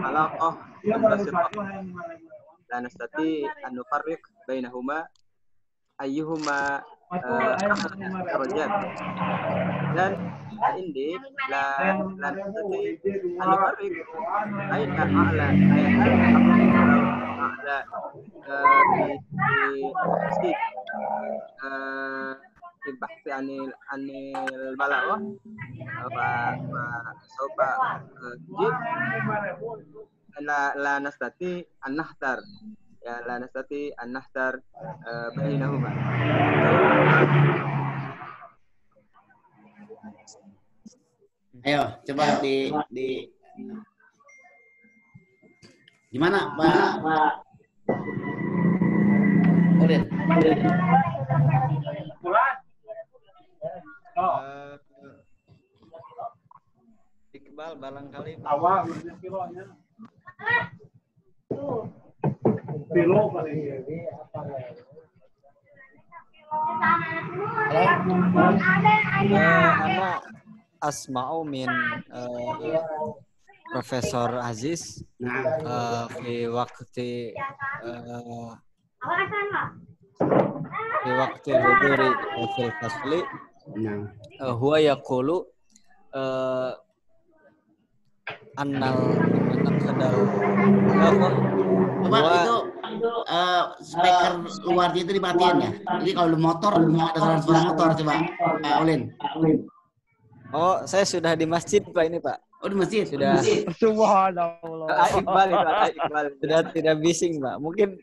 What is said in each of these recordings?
علاقة منبسطة لا نستطيع أن نفرق بينهما أيهما أعلى درجات dan عندي لا نستطيع أن نفرق أين أعلى هل أعلى في التحصيل في البحث عن البلاغة فسوف تجيب لا نستطيع أن نختار لا نستطيع أن نختار بينهما. Ayo, coba di gimana Pak Ulin? Iqbal barangkali Ana asma'u min Profesor Aziz fi waqti huduri fil fasli huwa yaqulu annal menaqdal itu speaker luarnya itu dimatiin ya. Jadi kalau motor ada suara motor coba Pak Ulin. Oh, saya sudah di masjid Pak ini Pak. Oh di masjid. Sudah. Subhanallah. Iqbal itu Iqbal. Sudah tidak bising Pak. Mungkin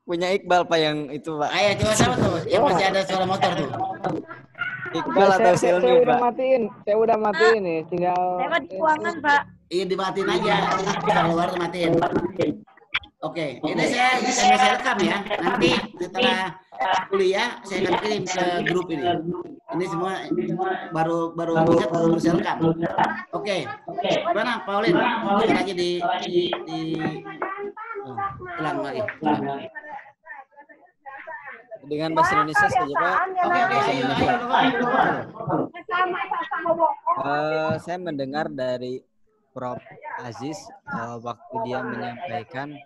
punya Iqbal Pak yang itu Pak. Ayo coba sama tuh yang masih ada suara motor tuh. Iqbal atau Silmi Pak? Saya udah matiin nih, tinggal. Saya di ruangan Pak. Iya dimatiin aja. Kalau luar matiin. Oke, ini saya rekam ya. Nanti setelah kuliah saya akan kirim ke grup ini. Ini semua baru bisa baru saya rekam. Oke. Gimana Paulin? Kita aja di ulang lagi. Dengan bahasa Indonesia saja Pak. Oke, ayo. Saya mendengar dari Prof. Aziz waktu dia menyampaikan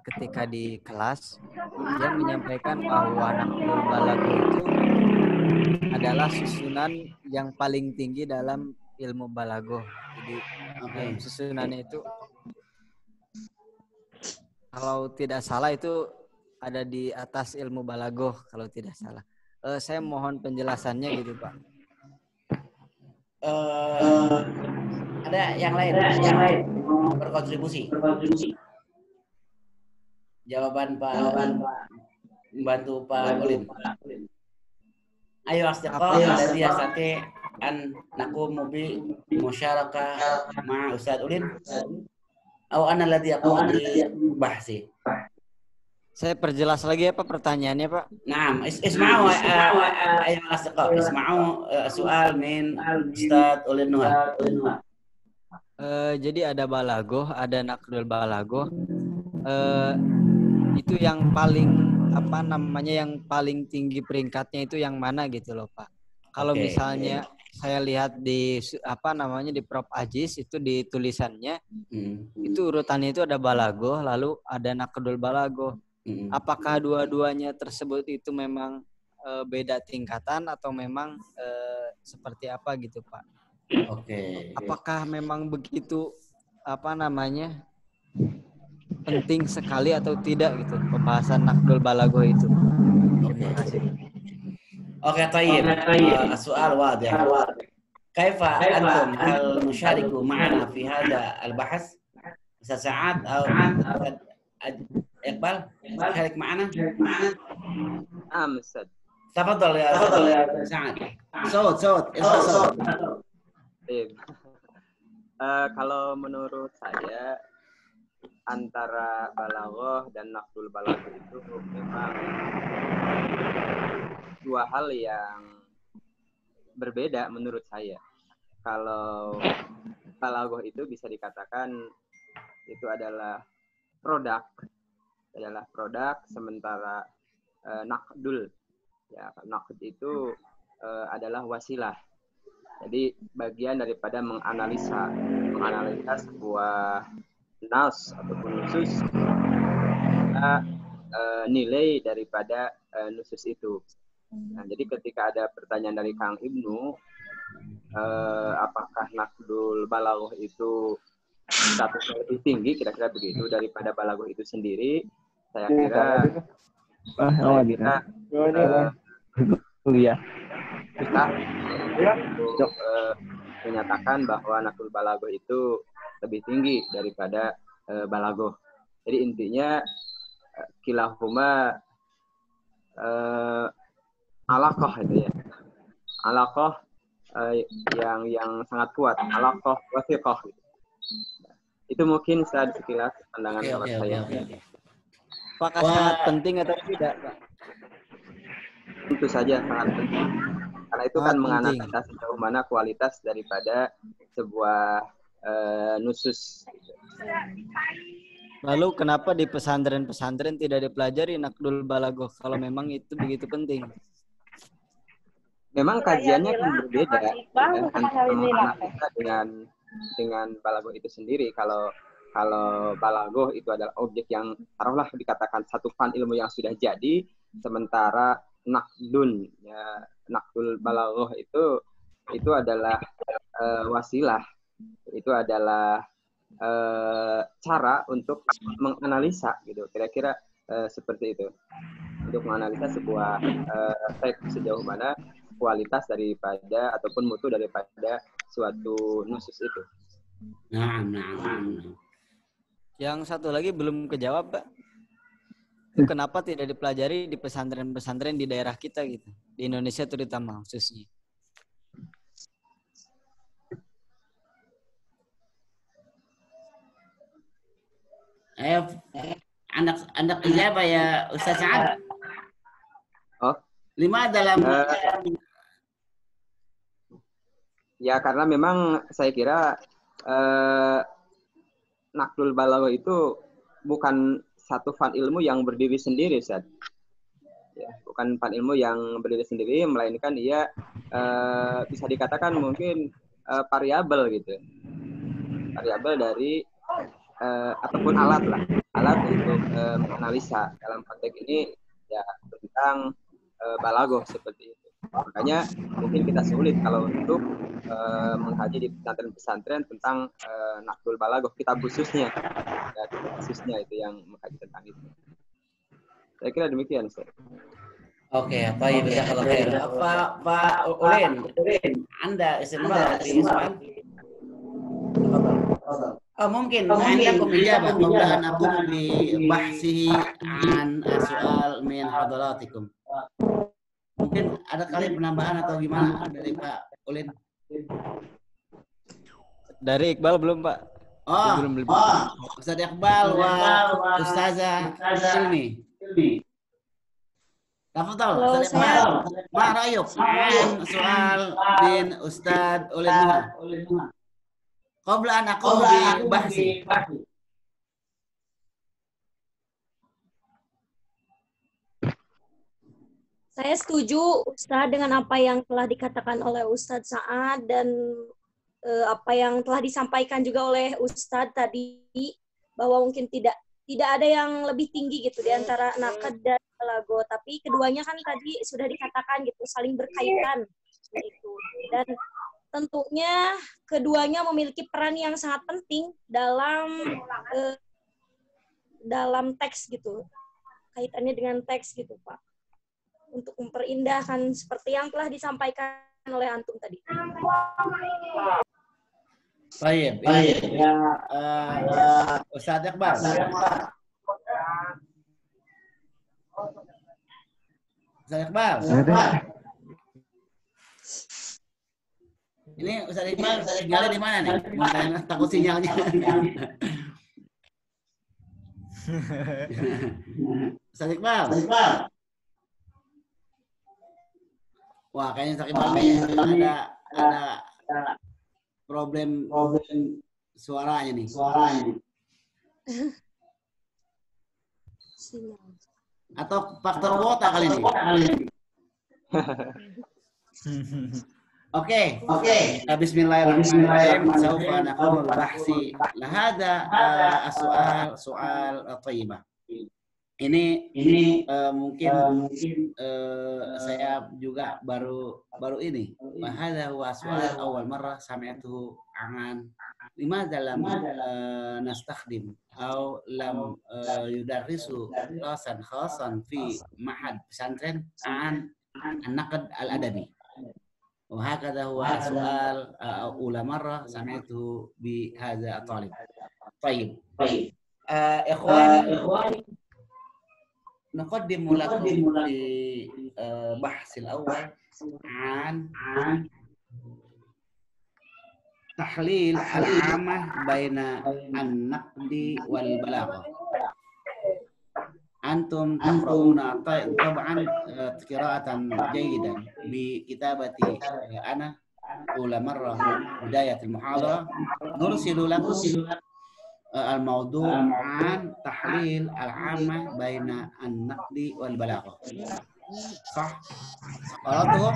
ketika di kelas dia menyampaikan bahwa naqdul balaghah itu adalah susunan yang paling tinggi dalam ilmu balaghah. Jadi susunannya itu kalau tidak salah itu ada di atas ilmu balaghah kalau tidak salah. Saya mohon penjelasannya gitu Pak. Ada yang lain berkontribusi. Jawaban Pak membantu Pak Ulin. Ayo asdiqah alladhi yastati an naqumu bi musyarakah ma Ustaz Ulin atau ana alladhi aqumu bi bahsi. Saya perjelas lagi ya Pak pertanyaannya Pak. Naam, isma'u ayo asdiqah isma'u soal min Ustaz Ulin Nuha. Jadi ada balaghah, ada naqdul balaghah. Itu yang paling yang paling tinggi peringkatnya itu yang mana gitu loh Pak. Kalau misalnya saya lihat di di Prof Aziz itu di tulisannya itu urutannya itu ada balaghah lalu ada naqdul balaghah. Apakah dua-duanya tersebut itu memang beda tingkatan atau memang seperti apa gitu Pak? Apakah memang begitu penting sekali atau tidak gitu pembahasan naqdul balaghah itu? Terima kasih. Oke, طيب. السؤال واضح. كيف أنتم المشاركوا معنا في هذا البحث؟ أستاذ سعاد أو إقبال شارك معنا؟ أستاذ. تفضل يا سعد. صوت. Kalau menurut saya antara balaghah dan naqdul balaghah itu memang dua hal yang berbeda menurut saya. Kalau balaghah itu bisa dikatakan itu adalah produk, sementara naqdul naqd itu adalah wasilah. Jadi bagian daripada menganalisa sebuah nas ataupun nusus, nilai daripada nusus itu. Nah, jadi ketika ada pertanyaan dari Kang Ibnu, apakah naqdul balaghah itu statusnya lebih tinggi, kira-kira begitu daripada balaghah itu sendiri? Saya kira kuliah kita untuk menyatakan bahwa naqdul balaghah itu lebih tinggi daripada balaghah. Jadi intinya kilahuma alaqah itu ya. Alaqah yang sangat kuat, alaqah wasiqah gitu. Itu mungkin sekilas pandangan saya. Apakah sangat penting atau tidak, Pak? Tentu saja sangat penting. Karena itu kan menganalisa sejauh mana kualitas daripada sebuah nusus. Lalu kenapa di pesantren-pesantren tidak dipelajari naqdul balaghah kalau memang itu begitu penting? Memang kajiannya kan berbeda menganalisa dengan balaghah itu sendiri. Kalau balaghah itu adalah objek yang taruhlah dikatakan satu fan ilmu yang sudah jadi, sementara naqdul balaghah itu adalah wasilah, itu adalah cara untuk menganalisa gitu, kira-kira seperti itu, untuk menganalisa sebuah teks sejauh mana kualitas daripada ataupun mutu daripada suatu nusus itu. Nah. Yang satu lagi belum kejawab, Pak. Kenapa tidak dipelajari di pesantren-pesantren di daerah kita gitu, di Indonesia terutama khususnya? Anak ijabah ya Ustaz Sa'ad. Oh, Lima dalam ya karena memang saya kira naqdul balaghah itu bukan satu fan ilmu yang berdiri sendiri, Ustaz. Ya, bukan fan ilmu yang berdiri sendiri, melainkan ia bisa dikatakan mungkin variabel gitu. Variabel dari ataupun alat untuk menganalisa. Dalam konteks ini ya tentang balaghah seperti itu. Makanya mungkin kita sulit kalau untuk mengkaji di pesantren-pesantren tentang naqdul balaghah, kitab khususnya. Ya, kitab khususnya itu yang mengkaji tentang itu. Saya kira demikian, Ustaz. Oke, baik. Pak Ulin, Anda istimewah dari Islam. Mungkin عندكم إجابة قبل أن أقوم ببحثه عن سؤال من حضراتكم. Mungkin ada kali penambahan atau gimana dari Pak Ulin? Dari Iqbal belum, Pak? Belum. Ustaz Iqbal wa Ustazah Silmi. Tafadhal Ustaz Iqbal. Ma ra'yuk an soal bin Ustaz Ulin Muha? Qabla an aqum bi bahsi. Saya setuju Ustaz dengan apa yang telah dikatakan oleh Ustaz Sa'ad dan apa yang telah disampaikan juga oleh Ustaz tadi, bahwa mungkin tidak ada yang lebih tinggi gitu di antara naqd dan balaghah, tapi keduanya kan tadi sudah dikatakan gitu saling berkaitan itu, dan tentunya keduanya memiliki peran yang sangat penting dalam teks gitu, kaitannya dengan teks gitu Pak, untuk memperindahkan seperti yang telah disampaikan oleh antum tadi. Baik. Ya, Ustaz Iqbal. Ustaz Iqbal. Ini Ustaz Iqbal sinyalnya di mana nih? Makanya takut sinyalnya. Ustaz Iqbal. Wah, kayaknya Ustaz Iqbal ada problem suaranya nih. Atau faktor kuota kali ini. Oke. Bismillahirrahmanirrahim. Saufa naqumul bahsi. Lahada soal thayyibah. Ini mungkin saya juga baru ini. Wahada huwa soal awal marrah sami'tuhu an limadha lam nastakhdim atau lam yudarrisu khasan fi mahad pesantren an an-naqd al-adabi. وهكذا هو سؤال أولى مرة سمعته بهذا الطالب. طيب إخواني نقدم لكم في البحث الأول عن تحليل العامة بين النقد والبلاغة. أنتم تقرؤون طبعا قراءة جيدا بكتابة أنا أولى مرة بداية المحاضرة. نرسل لكم الموضوع عن تحليل العامة بين النقد والبلاغة. صح؟ قرأتهم؟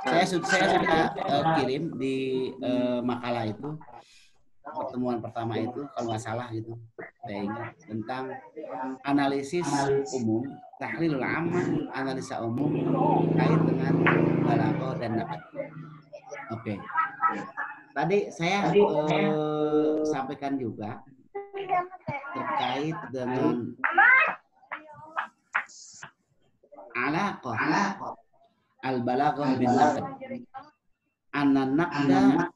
Saya sudah kirim di makalah itu, pertemuan pertama itu kalau nggak salah gitu, saya ingat, tentang analisis umum, tahlilul ammah, analisa umum terkait dengan balaghah dan naqd. Oke. Tadi saya sampaikan juga terkait dengan alaqah al-balaghah bin naqd. An-naqda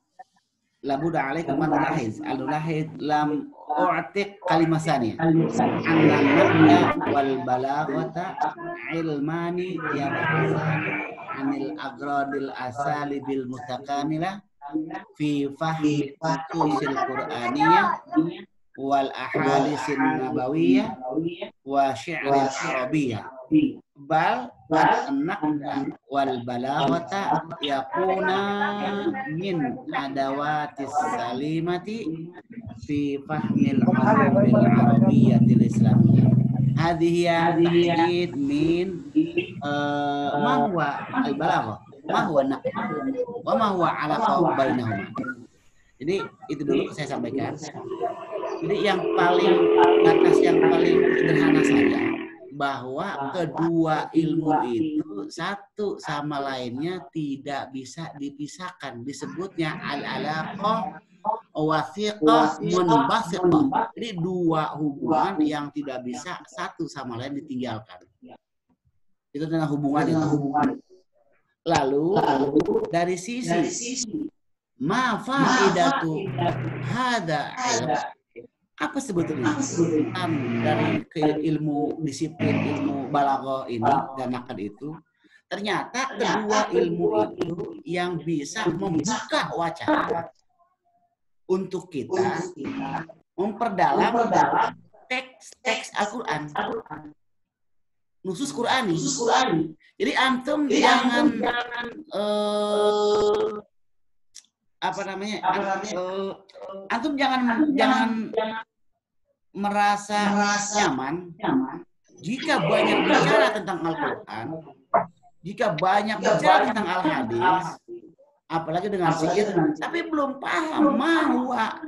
labud alaikum an-lahiz. Al-lahiz lam u'tiq kalimah saniyah. An-naqda wal balaghata ilmani yabhasan anil agradil asalibil mutakamilah fi fahmi usul Qur'aniyah wal ahadisin nabawiyah wa syi'ril arabiyyah. Bal an-naqd wal balaghata yakuna min adawatis salimati fi fahmil hurufil arabiyyatil islamiyah. Hadhihi tahdid min ma huwa al-balaghah, ma huwa an-naqd, wa ma huwa alaqah bainahuma. Jadi itu dulu saya sampaikan. Jadi yang paling batas yang paling sederhana saja, bahwa kedua ilmu itu satu sama lainnya tidak bisa dipisahkan. Disebutnya al-alaqah wathiqah munbasiqah. Jadi dua hubungan yang tidak bisa satu sama lain ditinggalkan. Itu tentang hubungan itu. Lalu dari sisi ma faidatu hada ilmu, apa sebetulnya dari ilmu disiplin ilmu balaghah ini dan naqd itu? Ternyata kedua ilmu itu yang bisa membuka wacana untuk kita memperdalam teks Al-Quran, nusus Qur'ani. Jadi antum jangan antum jangan merasa nyaman jika banyak bicara tentang Al-Quran, jika banyak bicara tentang Al-Hadis, apalagi dengan zikir, tapi belum paham mahwa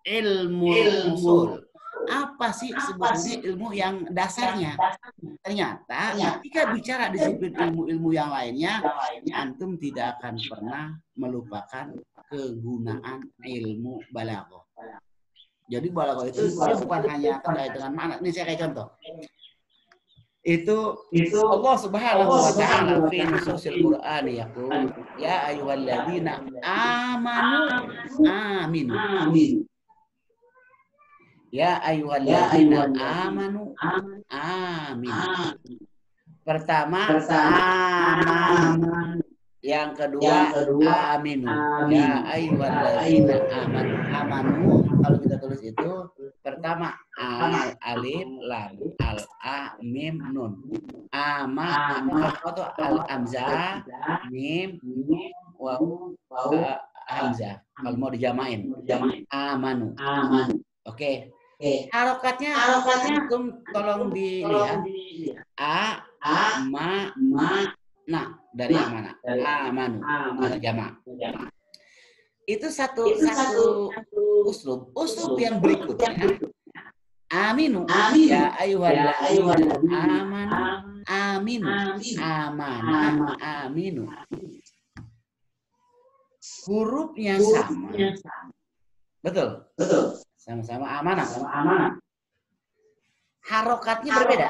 ilmu usul. Apa sih sebetulnya ilmu yang dasarnya? Ternyata ketika bicara disiplin ilmu-ilmu yang lainnya, antum tidak akan pernah melupakan kegunaan ilmu balaghah. Jadi balaghah itu bukan hanya terkait dengan makna. Ini saya kayak contoh. Itu Allah Subhanahu wa taala fi nususil Qur'an yaqul ya ayyuhalladzina amanu amin. Ya ayyuhalladzina amanu amin. Pertama aman. Yang kedua aminu. Ya ayyuhalladzina amanu. Kalau kita tulis itu pertama alif lam al mim nun. Al hamzah mim waw hamzah. Kalau mau dijamain amanu. Oke. Harokatnya antum tolong dilihat. A ma Nah, dari yang mana? Amanu. Ada jamak. Itu satu uslub. Uslub yang berikutnya. Aminu. Ya ayyuhalladzina amanu. Aminu. Amanah. Aminu. Hurufnya sama. Betul. Sama-sama amanah. Harokatnya berbeda.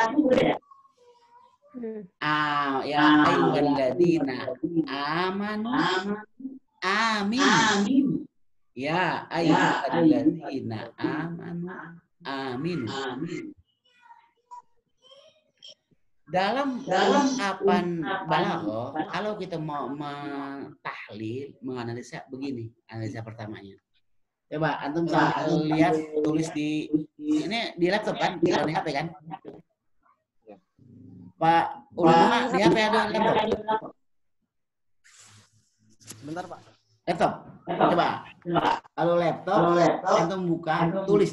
Ya ayyuhalladzina amanu. Amin. Ya ayyuhalladzina amanu. Amin. Dalam ungkapan balaghah, kalau kita mau mentahlil, menganalisa begini, analisa pertamanya. Coba antum lihat, tulis di ini di laptop kan, di HP kan? Pak Ulama, di HP ada laptop? Sebentar, Pak. Laptop. Coba. Kalau laptop, antum buka, tulis.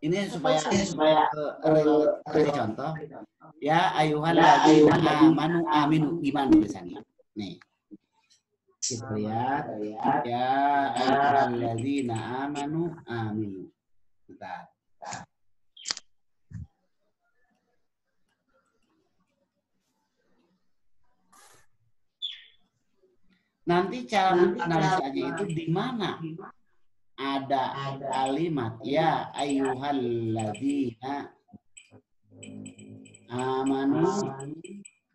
Ini supaya kasih contoh. Ya ayyuhalladzina amanu aminu. Gimana tulisannya? Nih. Kita lihat. Ya ayyuhalladzina amanu aminu. Bentar. Nanti cara analisanya itu di mana ada kalimat ya ayyuhalladzina amanu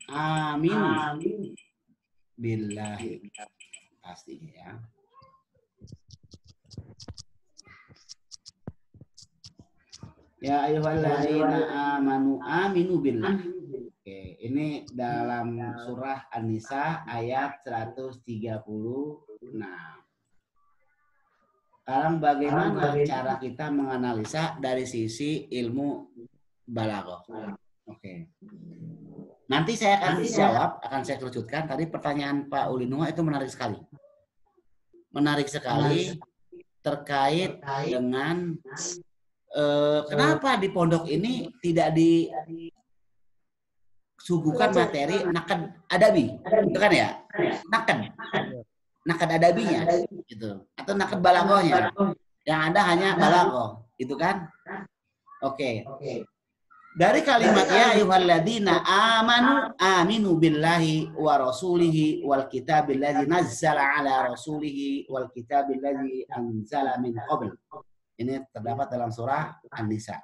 amin billahi, pasti ya. Ya ayyuhalladzina amanu aminu billahi. Oke, ini dalam surah An-Nisa ayat 136. Sekarang bagaimana cara kita menganalisa dari sisi ilmu balaghah? Oke. Nanti saya akan jawab, akan saya kerucutkan. Tadi pertanyaan Pak Ulinua itu menarik sekali. Menarik sekali terkait dengan kenapa di pondok ini tidak disuguhkan materi nakad adabi, itu kan ya? Nakad adabinya gitu, atau nakad balaghahnya, yang ada hanya balaghah, itu kan? Oke. Dari kalimat ya ayyuhalladzina amanu aminu billahi wa rasulihi wal kitabil ladzi nazzala ala rasulihi wal kitabil ladzi anzala min qabl. Ini terdapat dalam surah An-Nisa.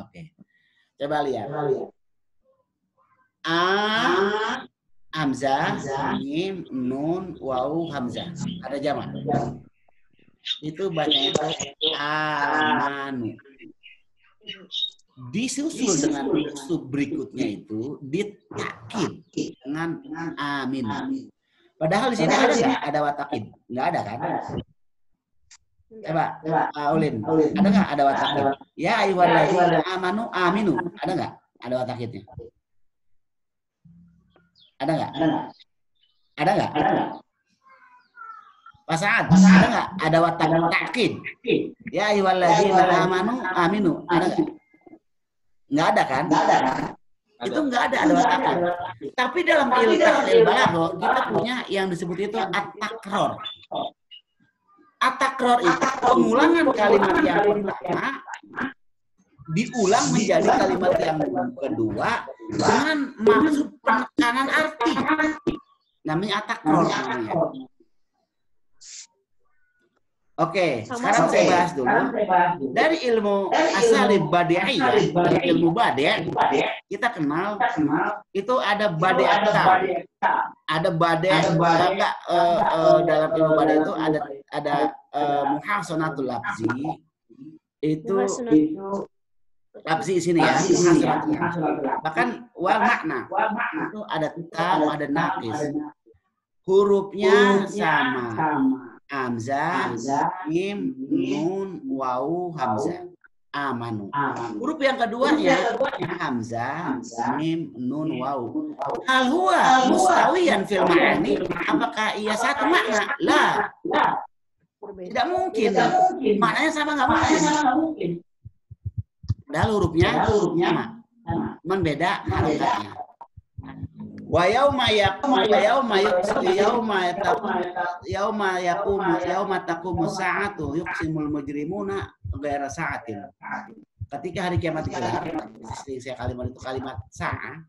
Oke. Coba lihat. Hamzah, mim, nun, wawu, hamzah. Ada jamak. Itu bacanya itu amanu. Disusul dengan uslub berikutnya itu ditakid dengan amin. Padahal di sini ada nggak ada watakid? Nggak ada kan? Coba, Ulin, ada nggak ada watakid? Ya ayyuhalladzina amanu aminu, ada nggak? Ada watakidnya? Ada nggak? Ada nggak? Pak Sa'ad, ada nggak? Ada watakid? Ya ayyuhalladzina amanu aminu, ada nggak? Nggak ada kan? Itu nggak ada watakid. Tapi dalam ilmu balaghah kita punya yang disebut itu at-takror. At-takror itu pengulangan kalimat yang pertama diulang menjadi kalimat yang kedua dengan maksud penekanan arti. Namanya at-takror namanya. Oke, sekarang saya bahas dulu. Dari ilmu asalib badi'iyah, ilmu badi', kita kenal itu ada badi'ata. Ada badi', dalam ilmu badi' itu ada muhasanatul lafzi. Itu lafzi sini ya, bahkan wal makna. Itu ada ta, ada naqis. Hurufnya sama. Hamzah, mim, nun, wawu, hamzah. Amanu. Huruf yang keduanya hamzah, mim, nun, wawu. Hal huwa mustawiyan fil ma'ani? Apakah ia satu makna? La. Tidak mungkin. Maknanya sama nggak mungkin. Padahal hurufnya sama. Membeda harokatnya. Wa yauma taqumu sa'atu yuqsimul mujrimuna ghaira sa'atin. Ketika hari kiamat digelar, saya kalimat itu kalimat sa'a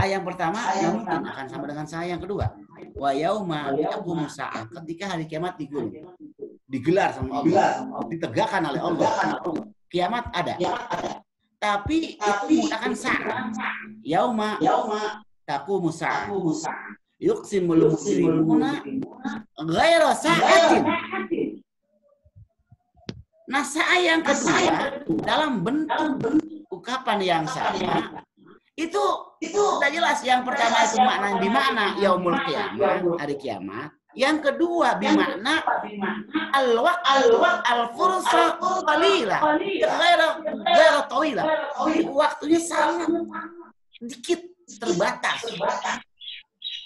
yang pertama nggak mungkin akan sama dengan sa'a yang kedua. Wa yauma taqumu sa'ah, ketika hari kiamat digelar sama Allah, ditegakkan oleh Allah. Kiamat ada. Tapi itu menggunakan sa'a. Yauma taqumu sa'ah. Yuqsimul mujrimuna ghaira sa'atin. Nah, sa'a yang kedua dalam bentuk ungkapan yang sama itu sudah jelas. Yang pertama itu makna di makna yaumul qiyamah, hari kiamat. Yang kedua bimakna al-fursa qalila ghaira tawila. Waktunya sangat dikit, terbatas.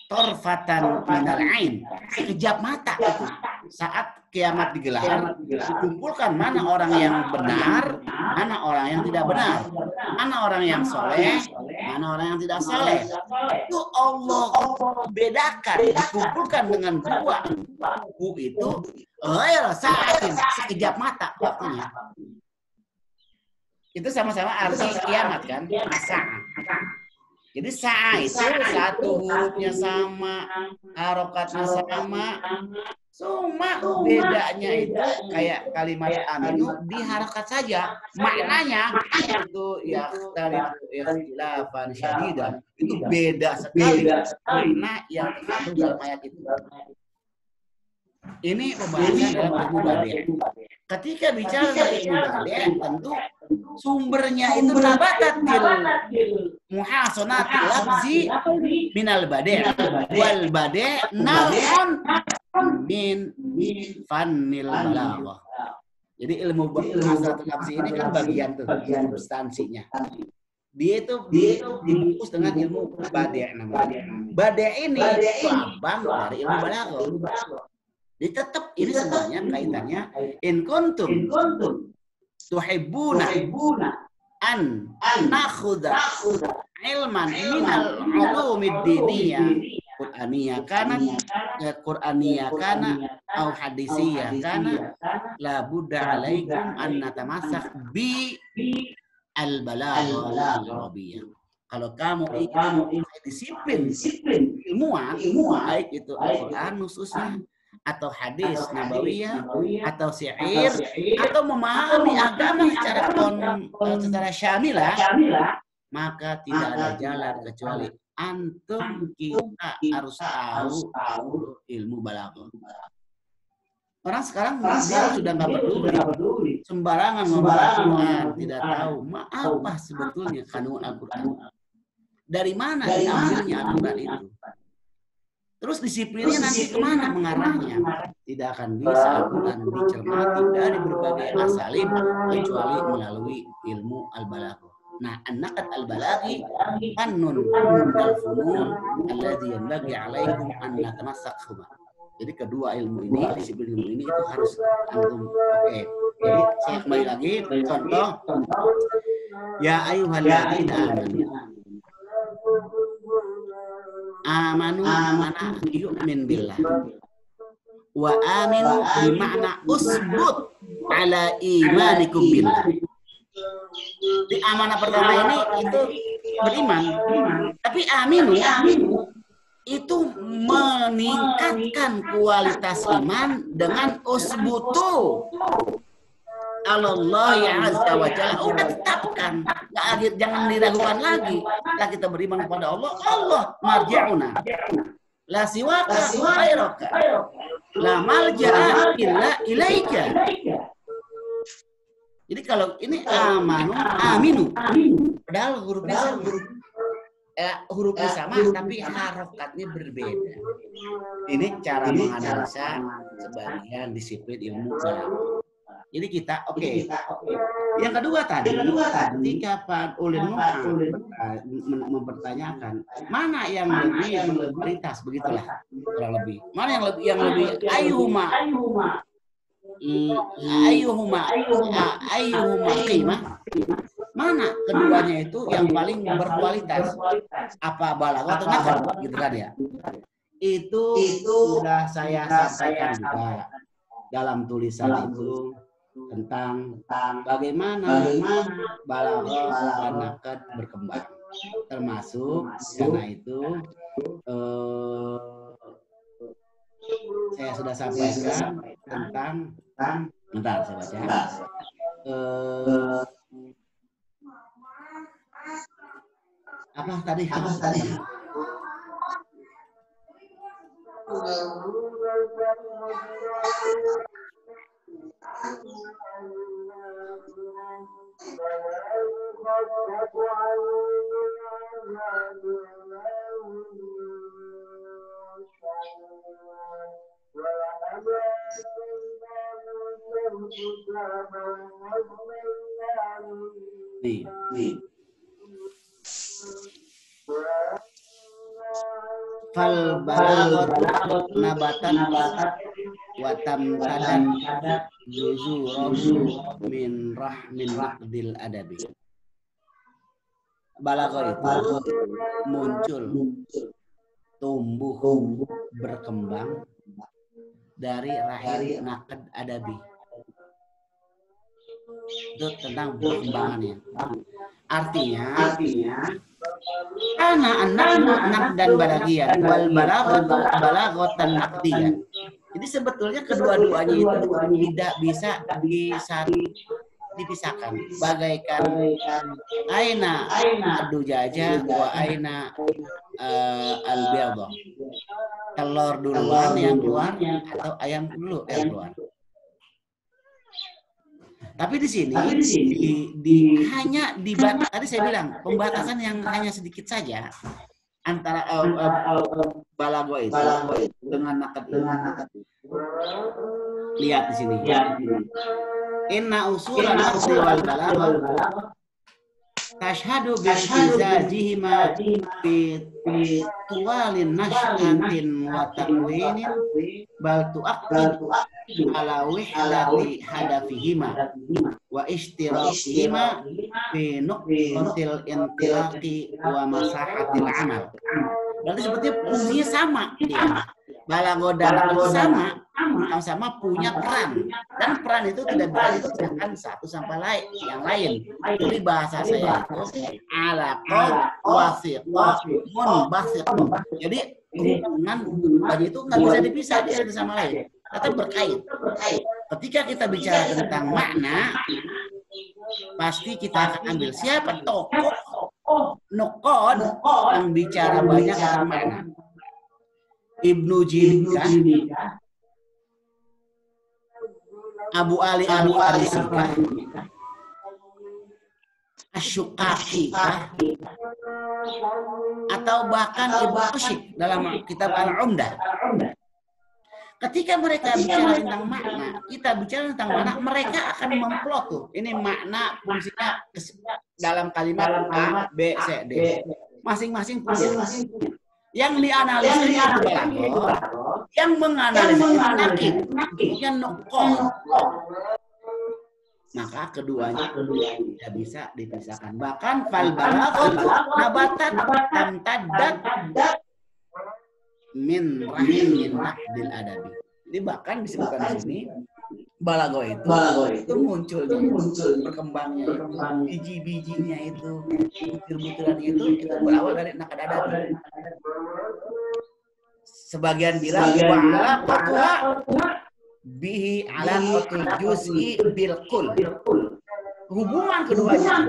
Torfatan minal ain, sekejap mata itu. Saat kiamat digelar, dikumpulkan mana orang yang benar, mana orang yang tidak benar, mana orang yang soleh, mana orang yang tidak soleh. Itu Allah bedakan, dikumpulkan dengan dua buku itu, sa'atin, sekejap mata waktunya. Itu sama-sama arti kiamat kan, sa'a. Jadi sa'a itu satu hurufnya sama, harokatnya sama, cuma bedanya itu kayak kalimat aminu diharokat saja. Maknanya itu ya ikhtilafan syadidan, itu beda sekali makna yang terkandung dalam ayat itu. Ini pembahasan dalam ilmu badi'. Ketika bicara tentang ilmu badi', tentu sumbernya itu nabatatil muhasanatil lafzi minal badi', wal badi' naun min fannil balaghah. Jadi ilmu muhasanatil lafzi ini kan bagian tuh substansinya. Dia itu dibungkus dengan ilmu badi' namanya. Badi' ini cabang dari ilmu balaghah. Jadi tetap ini sebenarnya kaitannya in kuntum tuhibbuna an nakhudha ilman minal ulumid diniyah Qur'aniyah kana au hadisiyah kana la budda alaikum an natamassak bi al balaghah al arabiyyah. Kalau kamu ingin disiplin ilmuwan, baik itu Al-Qur'an khususnya atau hadis nabawiyah atau syair atau memahami agama secara syamilah, maka tidak ada jalan kecuali antum kita harus tahu ilmu balaghah. Orang sekarang dia sudah nggak peduli, sembarangan ngomong Al-Quran, tidak tahu apa sebetulnya kandungan Al-Quran. Dari mana diambilnya Al-Quran itu? Terus disiplinnya nanti kemana mengarahnya? Tidak akan bisa Al-Quran dicermati dari berbagai asalib kecuali melalui ilmu al-balaghah. Nah, an-naqd al-balaghi fannun al-funun alladhi yanbaghi 'alaikum an natamassaku. Jadi kedua ilmu ini, disiplin ilmu ini itu harus antum oke. Jadi saya kembali lagi contoh ya ayyuhalladzina amanu mana yu'min billah wa aminu bima'na usbut ala imanikum billah. Di amanah pertama ini itu beriman, tapi aminu itu meningkatkan kualitas iman dengan usbutu Allah ya azza wa jalla, udah tetapkan, jangan diragukan lagi. Setelah kita beriman kepada Allah marji'una la siwaka ghairaka la malja'a illa ilaika. Jadi kalau ini aminu padahal hurufnya sama tapi harokatnya berbeda. Ini cara menganalisa sebagian disiplin ilmu balaghah. Jadi kita oke. Yang kedua tadi, ketika Pak Ulin mempertanyakan mana yang lebih prioritas, begitulah kurang lebih. Mana yang lebih ayyuhuma qimah? mana keduanya itu yang paling berkualitas? Apa balaghah atau nakad? Gitu kan ya. Itu sudah saya sampaikan juga dalam tulisan itu tentang bagaimana balaghah dan nakad berkembang. Termasuk karena itu saya sudah sampaikan tentang bentar saya baca. Apa tadi? Nih. Fal balaghatu nabatan wa tamtadat juzurahu min naqdil adabi. Balaghah itu muncul, tumbuh, berkembang dari rahim naqd adabi. Itu tentang perkembangannya. Artinya karena anak dan balagian wal balaghatan naqdiyan. Jadi sebetulnya kedua-duanya itu tidak bisa dipisahkan. Bagaikan aina ad-dujaja wa aina al-baydah. Telur duluan yang keluar atau ayam dulu yang keluar. Tapi di sini hanya tadi saya bilang pembatasan yang hanya sedikit saja antara balaghah itu dengan nakad. Lihat di sini. Inna usulan naqdi wal balaghah tashhadu bi izajihima fi tuwalin nash'atin wa takwinin bal tu'aqqid ala wihdati hadafihima wa ishtirakihima fi nuqtatil intilaqi wa masahatil amal. Berarti sebetulnya fungsinya sama dia. Balaghah dan sama punya peran, dan peran itu tidak bisa dipisahkan satu sama yang lain. Jadi bahasa saya itu alaqah wasiqah munbasiqah. Jadi hubungan itu nggak bisa dipisah dia satu sama lain, tetap berkait. Ketika kita bicara tentang makna, pasti kita akan ambil siapa tokoh nuqad yang bicara banyak tentang makna. Ibnu Jinkah, Abu Ali Al-Arisika, Asy-Syuqaqi, atau bahkan Ibnu Rusyd dalam kitab Al-Umdah. Ketika mereka bicara tentang makna, kita bicara tentang makna, mereka akan memplot tuh. Ini makna fungsinya dalam kalimat A, B, C, D. Masing-masing punya. Yang dianalisis itu balaghah, yang menganalisis itu nakid, bukan nuqad. Maka keduanya tidak bisa dipisahkan. Bahkan fal balaghah nabatat tamtaddat min rahim naqdil adabi. Jadi bahkan disebutkan di sini balaghah itu munculnya, berkembangnya, biji-bijinya itu, butir-butirannya itu berawal dari nakad adabi. Sebagian bilang wa'ala qatwa bihi ala qatul juz'i bil qul. Hubungan keduanya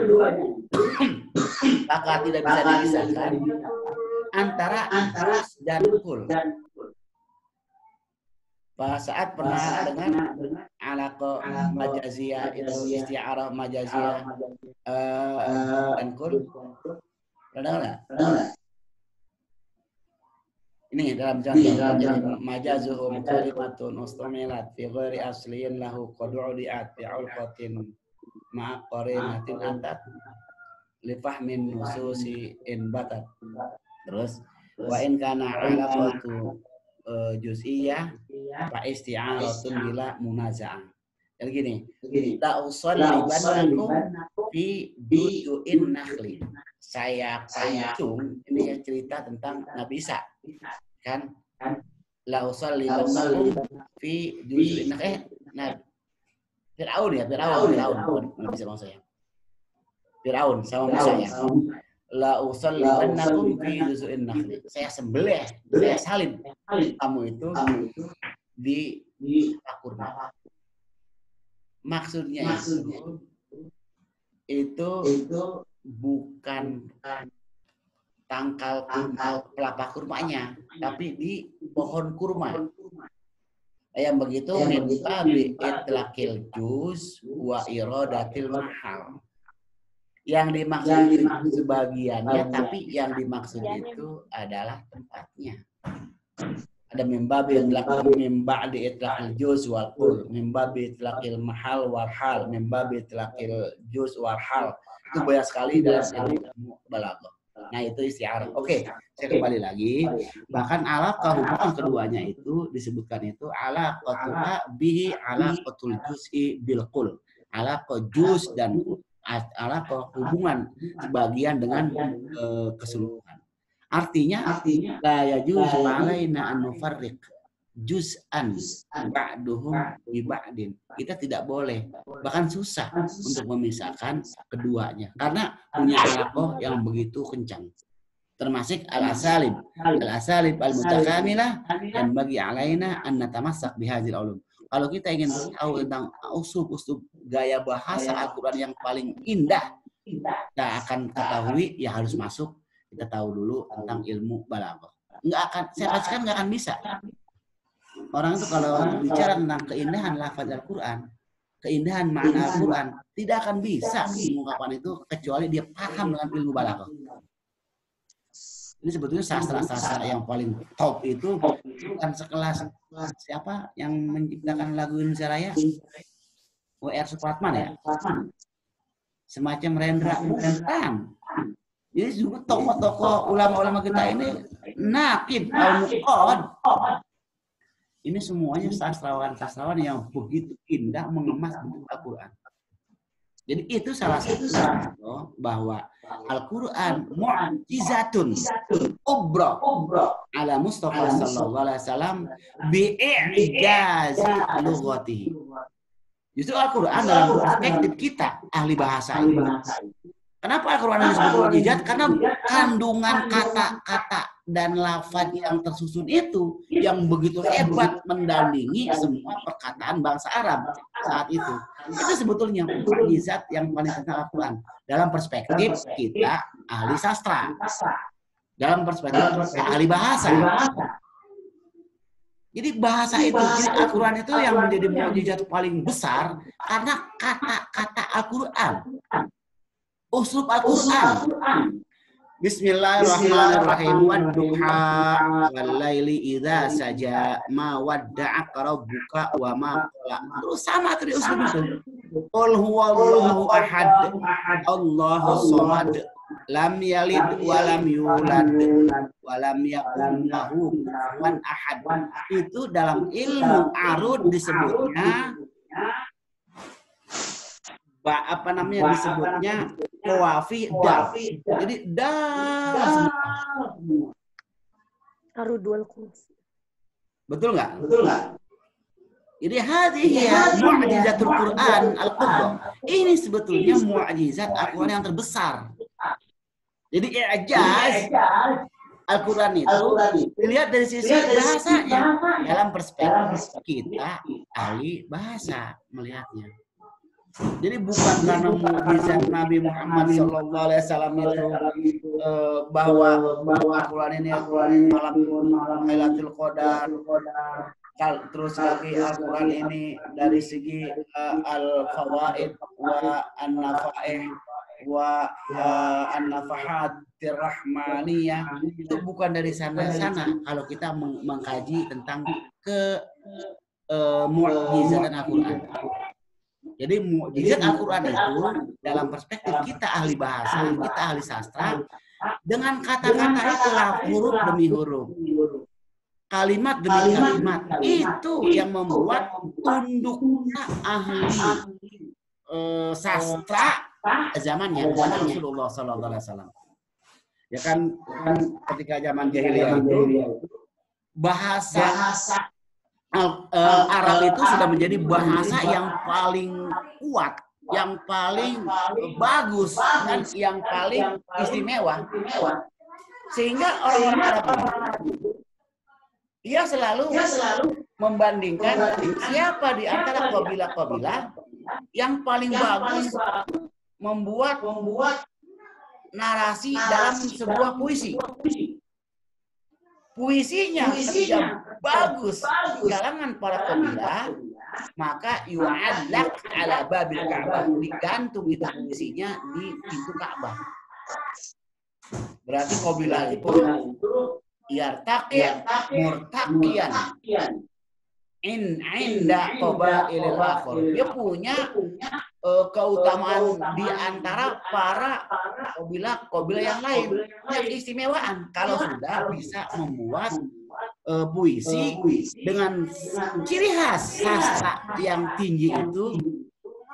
maka tidak bisa dipisahkan antara juz dan qul. Saat pernah dengar alaqah majaziyah itu isti'arah majaziyah dan qul? Pernah enggak? Ini dalam contoh majazuhum kalimatun ustumilat fi ghairi aslin lahu qad'udiat fi ulqatin ma'a qarinatin atat li fahmin nususi in batat. Terus wa in kana alaqatu juz'iyah fa isti'aratun bila munaza'ah. Jadi gini, la usallibannakum fi juzu'in nakhli. Saya pancung, ini yang cerita tentang Nabi Isa. Kan? La usallibannakum fi juzu'in nakhli. Nah, Fir'aun ya, Fir'aun. Nabi Isa maksudnya. Fir'aun sama Musa ya. La usallibannakum fi juzu'in nakhli. Saya sembelih, saya salib kamu itu di kurma. Maksudnya itu bukan tangkal kurma, pelapa kurmanya, tapi di pohon kurma. Yang begitu min babi itlaqil juz wa iradatil mahal. Yang dimaksud sebagiannya, tapi yang dimaksud itu adalah tempatnya. Ada mimbabi itlaqil juz wal qul, mimbabi itlaqil mahal wal hal, mimbabi itlaqil juz wal hal. Itu banyak sekali dalam ilmu balaghah. Nah, itu isti'arah. Oke, saya kembali lagi. Bahkan alaqah hubungan keduanya itu disebutkan itu alaqatuha bihi alaqatul juz'i bil qul. Alaqah juz dan alaqah hubungan sebagian dengan keseluruhan. Artinya la yajuzu alaina an nufarriq juz'an ba'duhum bi ba'din. Kita tidak boleh, bahkan susah untuk memisahkan keduanya karena punya alaqah yang begitu kencang. Termasuk al-asalib al-mutakamilah yang bagi alaina an natamassak bihadzal ulum. Kalau kita ingin tahu tentang usul gaya bahasa Al-Qur'an yang paling indah, kita akan ketahui ya harus masuk. Kita tahu dulu tentang ilmu balaghah. Saya pastikan nggak akan bisa. Orang itu kalau bicara tentang keindahan lafaz Al-Quran, keindahan makna Al-Quran, tidak akan bisa mengungkapkan itu kecuali dia paham dengan ilmu balaghah. Ini sebetulnya sastra-sastra yang paling top itu bukan sekelas siapa yang menciptakan lagu Indonesia Raya? W.R. Supratman ya? Semacam Rendra, bukan. Jadi juga tokoh-tokoh ulama-ulama kita ini Naqib al-Muqad. Ini semuanya sastrawan-sastrawan yang begitu indah mengemas buku Al-Quran. Jadi itu salah satu bahwa Al-Quran mu'jizatun kubra ala Mustafa sallallahu alaihi wasallam bi'ijazi lughatihi. Justru Al-Quran dalam perspektif kita ahli bahasa ini. Kenapa Al-Quran disebut mukjizat? Karena kandungan kata-kata dan lafaz yang tersusun itu yang begitu hebat mendandingi semua perkataan bangsa Arab saat itu. Itu sebetulnya mukjizat yang paling tentang Al-Quran dalam perspektif kita ahli sastra, dalam perspektif kita ahli bahasa. Jadi bahasa itu, jadi Al-Quran itu yang menjadi mukjizat paling besar karena kata-kata Al-Quran. Uslub Al-Quran. Bismillahirrahmanirrahim. Wadduha wal-laili idza saja ma wadda'aka rabbuka wa ma qala. Terus sama tadi uslub itu. Qul huwallahu ahad. Allahus samad. Lam yalid wa lam yulad wa lam yakul lahu kufuwan ahad. Itu dalam ilmu arud disebutnya disebutnya qawafi dal. Jadi dal. Arudul kursi. Betul nggak? Jadi hadhihi mu'jizatul Quran al-kubra. Ini sebetulnya mu'jizat Al-Quran yang terbesar. Jadi i'jaz Al-Quran itu dilihat dari sisi bahasanya dalam perspektif kita ahli bahasa melihatnya. Jadi bukan karena mukjizat Nabi Muhammad SAW itu bahwa Al-Quran ini malam Lailatul Qadar, terus lagi Al-Quran ini dari segi al-fawaid wa an-nafaih wa an-nafahat rahmaniyah, itu bukan dari sana-sana kalau kita mengkaji tentang mukjizatan Al-Quran. Jadi mukjizat Al-Quran itu dalam perspektif kita ahli bahasa, kita ahli sastra, dengan kata-kata itulah huruf demi huruf. kalimat demi kalimat itu yang membuat tunduknya ahli sastra zamannya Rasulullah Sallallahu Alaihi Wasallam. Ya kan ketika zaman jahiliyah itu bahasa Arab itu sudah menjadi bahasa yang paling kuat, yang paling bagus, dan yang paling istimewa. Sehingga orang-orang Arab dia selalu membandingkan siapa di antara kabilah-kabilah yang paling bagus membuat narasi dalam sebuah puisi. Puisinya ketika bagus di kalangan para kabilah, maka yu'allaq ala babil Ka'bah, digantung itu puisinya di pintu Ka'bah. Berarti kabilah itu yartaqi murtaqiyan inda qabailil akhir. Dia punya keutamaan di antara para kabilah yang lain, punya keistimewaan kalau sudah bisa membuat puisi dengan ciri khas sastra yang tinggi itu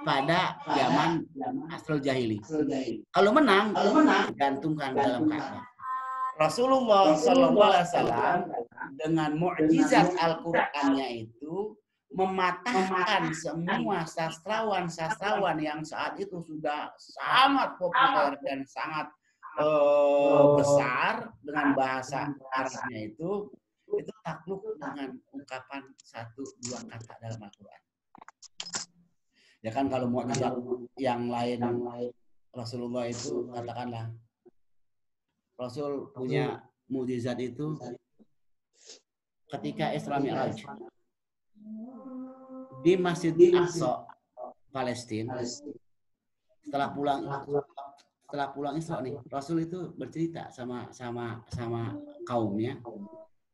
pada zaman asrul jahili. Kalau menang digantungkan dalam Ka'bah. Rasulullah Sallallahu Alaihi Wasallam dengan mukjizat Al-Qur'annya itu mematahkan semua sastrawan yang saat itu sudah sangat populer dan sangat besar dengan bahasa Arabnya itu takluk dengan ungkapan 1-2 kata dalam Al-Qur'an. Ya kan kalau mukjizat yang lain Rasulullah itu katakanlah Rasul punya mukjizat itu ketika Isra Mi'raj di Masjid Aqsa Palestina. Setelah pulang Isra nih, Rasul itu bercerita sama kaumnya,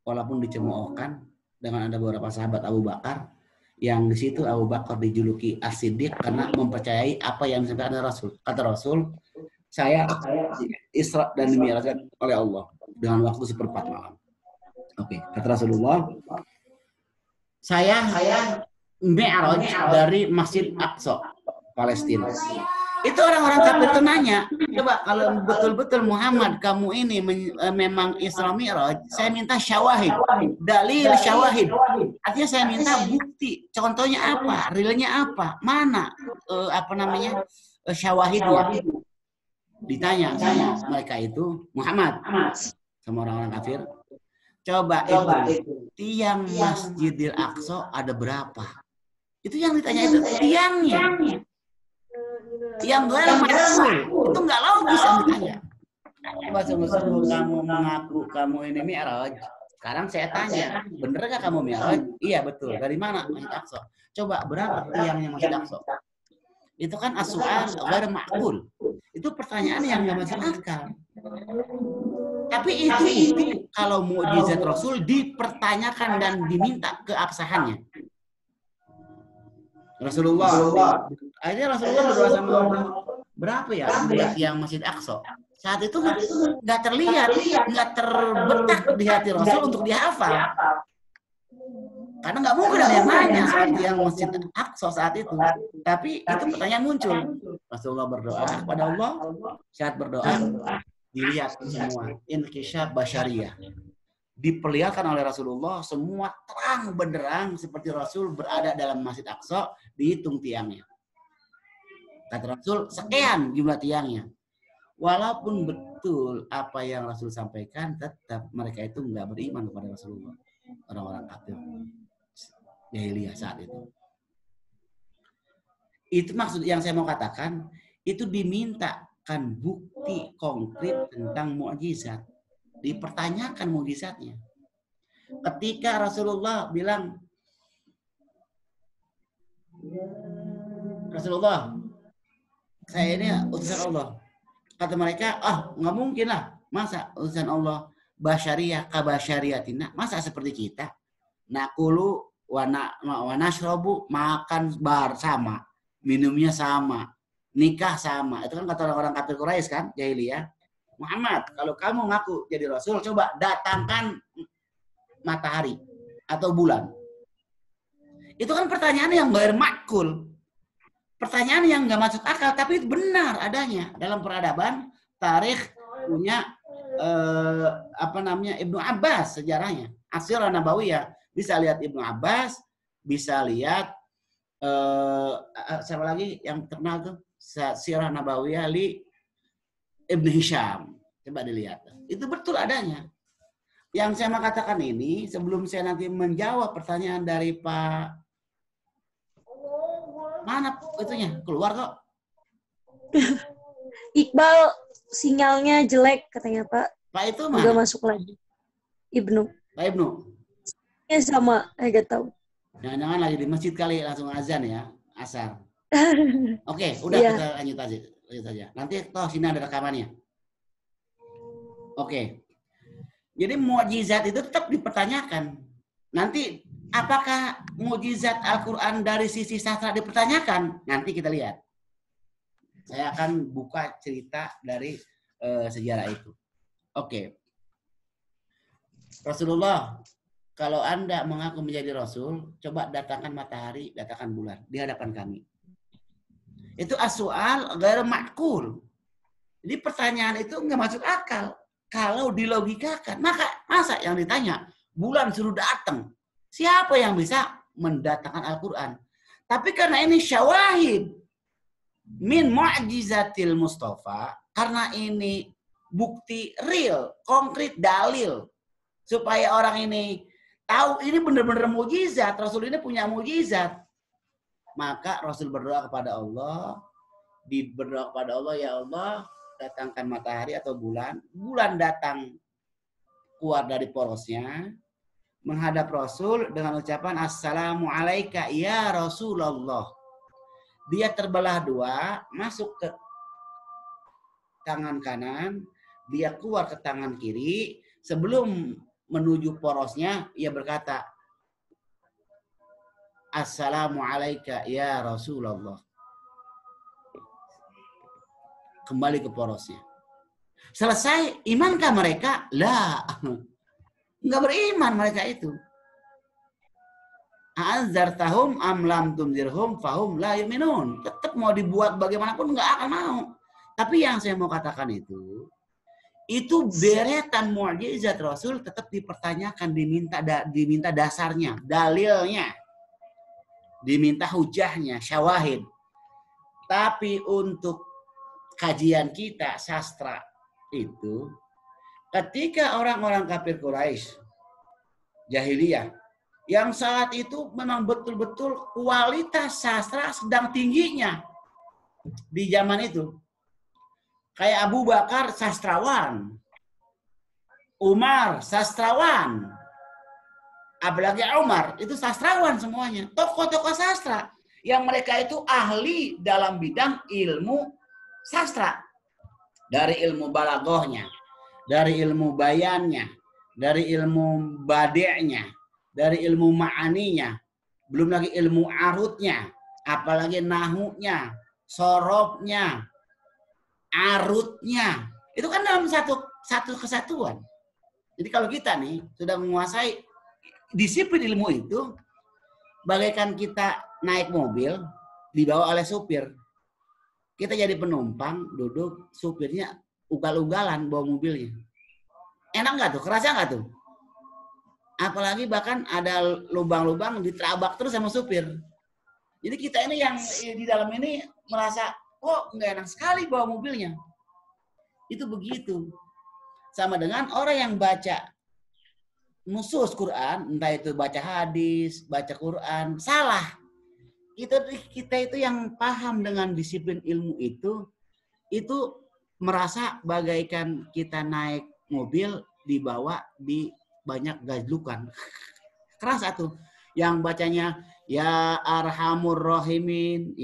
walaupun dicemoohkan dengan ada beberapa sahabat Abu Bakar, yang di situ Abu Bakar dijuluki As-Siddiq karena mempercayai apa yang disampaikan Rasul. Kata Rasul, saya Isra dan Mi'raj oleh Allah dengan waktu 1/4 malam. Oke, kata Rasulullah, saya Mi'raj dari Masjid Aqsa Palestina. Itu orang-orang kafir itu nanya, coba kalau betul-betul Muhammad kamu ini memang Isra Mi'raj, saya minta syawahid, dalil syawahid. Artinya saya minta bukti, contohnya apa, realnya apa, mana syawahidnya. Ditanya sama mereka itu, Muhammad sama orang-orang kafir, coba itu tiang Masjidil Aqsa ada berapa? Itu yang ditanya itu tiangnya. Tiang ghair ma'qul. Itu enggak logis yang ditanya. Coba sungguh-sungguh kamu mengaku kamu ini Mi'raj. Sekarang saya tanya, bener gak kamu Mi'raj? Iya betul. Dari mana? Masjid Aqsa. Coba berapa tiangnya Masjid Aqsa? Itu kan as-su'al ghair ma'qul. Itu pertanyaan yang nggak masuk akal. Tapi itu kalau mukjizat Rasul dipertanyakan dan diminta keabsahannya. Rasulullah berdoa sama berapa ya yang Masjid Aqsa. Saat itu nggak terlihat, nggak terbetak di hati Rasul untuk dihafal. Karena nggak mungkin ada yang nanya saat yang Masjid Aqsa saat itu. Tapi itu pertanyaan muncul. Rasulullah berdoa kepada Allah, saat berdoa dilihat semua inkisyaf basyariyah. Diperlihatkan oleh Rasulullah semua terang benderang seperti Rasul berada dalam Masjid Aqsa, dihitung tiangnya. Kata Rasul, sekian jumlah tiangnya. Walaupun betul apa yang Rasul sampaikan, tetap mereka itu nggak beriman kepada Rasulullah. Orang-orang kafir jahiliyah saat itu. Itu maksud yang saya mau katakan, itu dimintakan bukti konkret tentang mukjizat. Dipertanyakan mukjizatnya. Ketika Rasulullah bilang, Rasulullah, saya ini utusan Allah. Kata mereka, nggak mungkin lah. Masa utusan Allah basyariyah kabasyariyatina? Masa seperti kita? Nakulu wa nashrabu, makan bersama, minumnya sama, nikah sama. Itu kan kata orang-orang kafir Quraisy kan, jahiliyah. Muhammad, kalau kamu ngaku jadi Rasul, coba datangkan matahari atau bulan? Itu kan pertanyaan yang ghair ma'qul. Pertanyaan yang nggak masuk akal, tapi itu benar adanya dalam peradaban tarikh punya Ibnu Abbas sejarahnya. As-Sirah Nabawiyah, bisa lihat Ibnu Abbas, bisa lihat siapa lagi yang terkenal tuh, Sirah Nabawiyah li Ibnu Hisham. Coba dilihat. Itu betul adanya. Yang saya mau katakan ini, sebelum saya nanti menjawab pertanyaan dari Pak, mana itunya? Keluar kok. Iqbal sinyalnya jelek katanya Pak. Pak itu mana? Udah masuk lagi. Ibnu. Pak Ibnu. Ya sama, gak tahu. Jangan-jangan lagi di masjid kali, langsung azan ya, asar. Oke, udah Iya. kita lanjut aja. Nanti toh sini ada rekamannya. Oke. Jadi mukjizat itu tetap dipertanyakan. Nanti apakah mukjizat Al-Quran dari sisi sastra dipertanyakan? Nanti kita lihat. Saya akan buka cerita dari sejarah itu. Oke. Rasulullah, kalau Anda mengaku menjadi Rasul, coba datangkan matahari, datangkan bulan di hadapan kami. Itu as-su'al ghair ma'qul. Jadi pertanyaan itu nggak masuk akal. Kalau dilogikakan, masa yang ditanya, bulan suruh datang. Siapa yang bisa mendatangkan Al-Quran? Tapi karena ini syawahid min mu'jizatil Mustafa, karena ini bukti real, konkret, dalil, supaya orang ini tahu ini benar-benar mukjizat, Rasul ini punya mukjizat. Maka Rasul berdoa kepada Allah, berdoa kepada Allah, ya Allah, datangkan matahari atau bulan. Bulan datang keluar dari porosnya, menghadap Rasul dengan ucapan Assalamu alaika ya Rasulullah. Dia terbelah dua, masuk ke tangan kanan, dia keluar ke tangan kiri. Sebelum menuju porosnya, ia berkata Assalamu alaika ya Rasulullah. Kembali ke porosnya. Selesai, imankah mereka? Lah, nggak beriman mereka itu. A'adzartahum am lam tunzirhum fahum la yu'minun. Tetap mau dibuat bagaimanapun nggak akan mau. Tapi yang saya mau katakan itu deretan mukjizat Rasul tetap dipertanyakan, diminta dasarnya, dalilnya, diminta hujahnya, syawahid. Tapi untuk kajian kita sastra itu, ketika orang-orang kafir Quraisy jahiliyah yang saat itu memang betul-betul kualitas sastra sedang tingginya di zaman itu, kayak Abu Bakar sastrawan, Umar sastrawan, apalagi Umar itu sastrawan semuanya, tokoh-tokoh sastra yang mereka itu ahli dalam bidang ilmu sastra, dari ilmu balaghahnya, dari ilmu bayannya, dari ilmu badi'nya, dari ilmu ma'aninya, belum lagi ilmu arutnya, apalagi nahunya, sorobnya, arutnya. Itu kan dalam satu kesatuan. Jadi kalau kita nih sudah menguasai disiplin ilmu itu, bagaikan kita naik mobil dibawa oleh supir. Kita jadi penumpang, duduk, supirnya ugal-ugalan bawa mobilnya. Enak nggak tuh? Kerasa nggak tuh? Apalagi bahkan ada lubang-lubang diterabak terus sama supir. Jadi kita ini yang di dalam ini merasa, kok nggak enak sekali bawa mobilnya. Itu begitu. Sama dengan orang yang baca nusus Quran, entah itu baca hadis, baca Quran, salah. Kita itu yang paham dengan disiplin ilmu itu merasa bagaikan kita naik mobil dibawa di banyak gajlukan. Keras satu. Yang bacanya ya arhamur rahimin,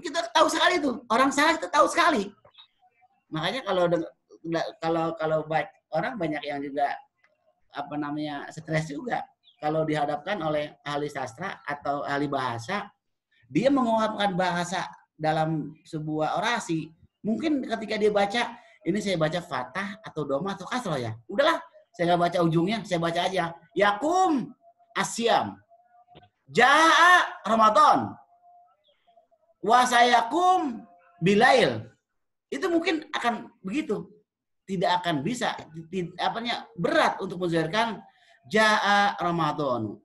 kita tahu sekali itu. Orang salah kita tahu sekali. Makanya kalau orang banyak yang juga stres juga kalau dihadapkan oleh ahli sastra atau ahli bahasa, dia mengungkapkan bahasa dalam sebuah orasi. Mungkin ketika dia baca, ini saya baca fathah atau dhamma atau kasroh ya. Udahlah, Saya nggak baca ujungnya, saya baca aja. Yakum asyam. Jaa Ramadan. Wa sayakum bilail. Itu mungkin akan begitu. Tidak akan bisa. Berat untuk menzahirkan jaa Ramadan.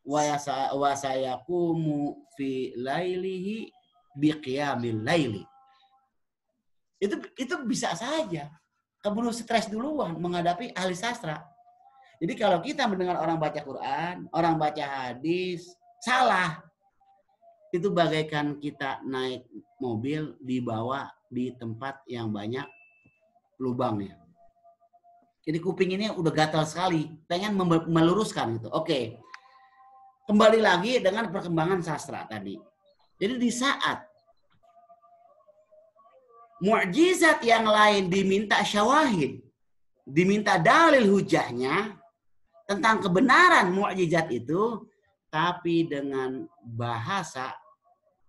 Wa sayakumu fi lailihi biqiyamil laili. Itu bisa saja. Keburu stres duluan menghadapi ahli sastra. Jadi kalau kita mendengar orang baca Quran, orang baca hadis, salah. Itu bagaikan kita naik mobil dibawa di tempat yang banyak lubangnya. Jadi kuping ini udah gatal sekali, pengen meluruskan gitu. Oke. Kembali lagi dengan perkembangan sastra tadi. Jadi di saat mukjizat yang lain diminta syawahid, diminta dalil hujahnya tentang kebenaran mukjizat itu, tapi dengan bahasa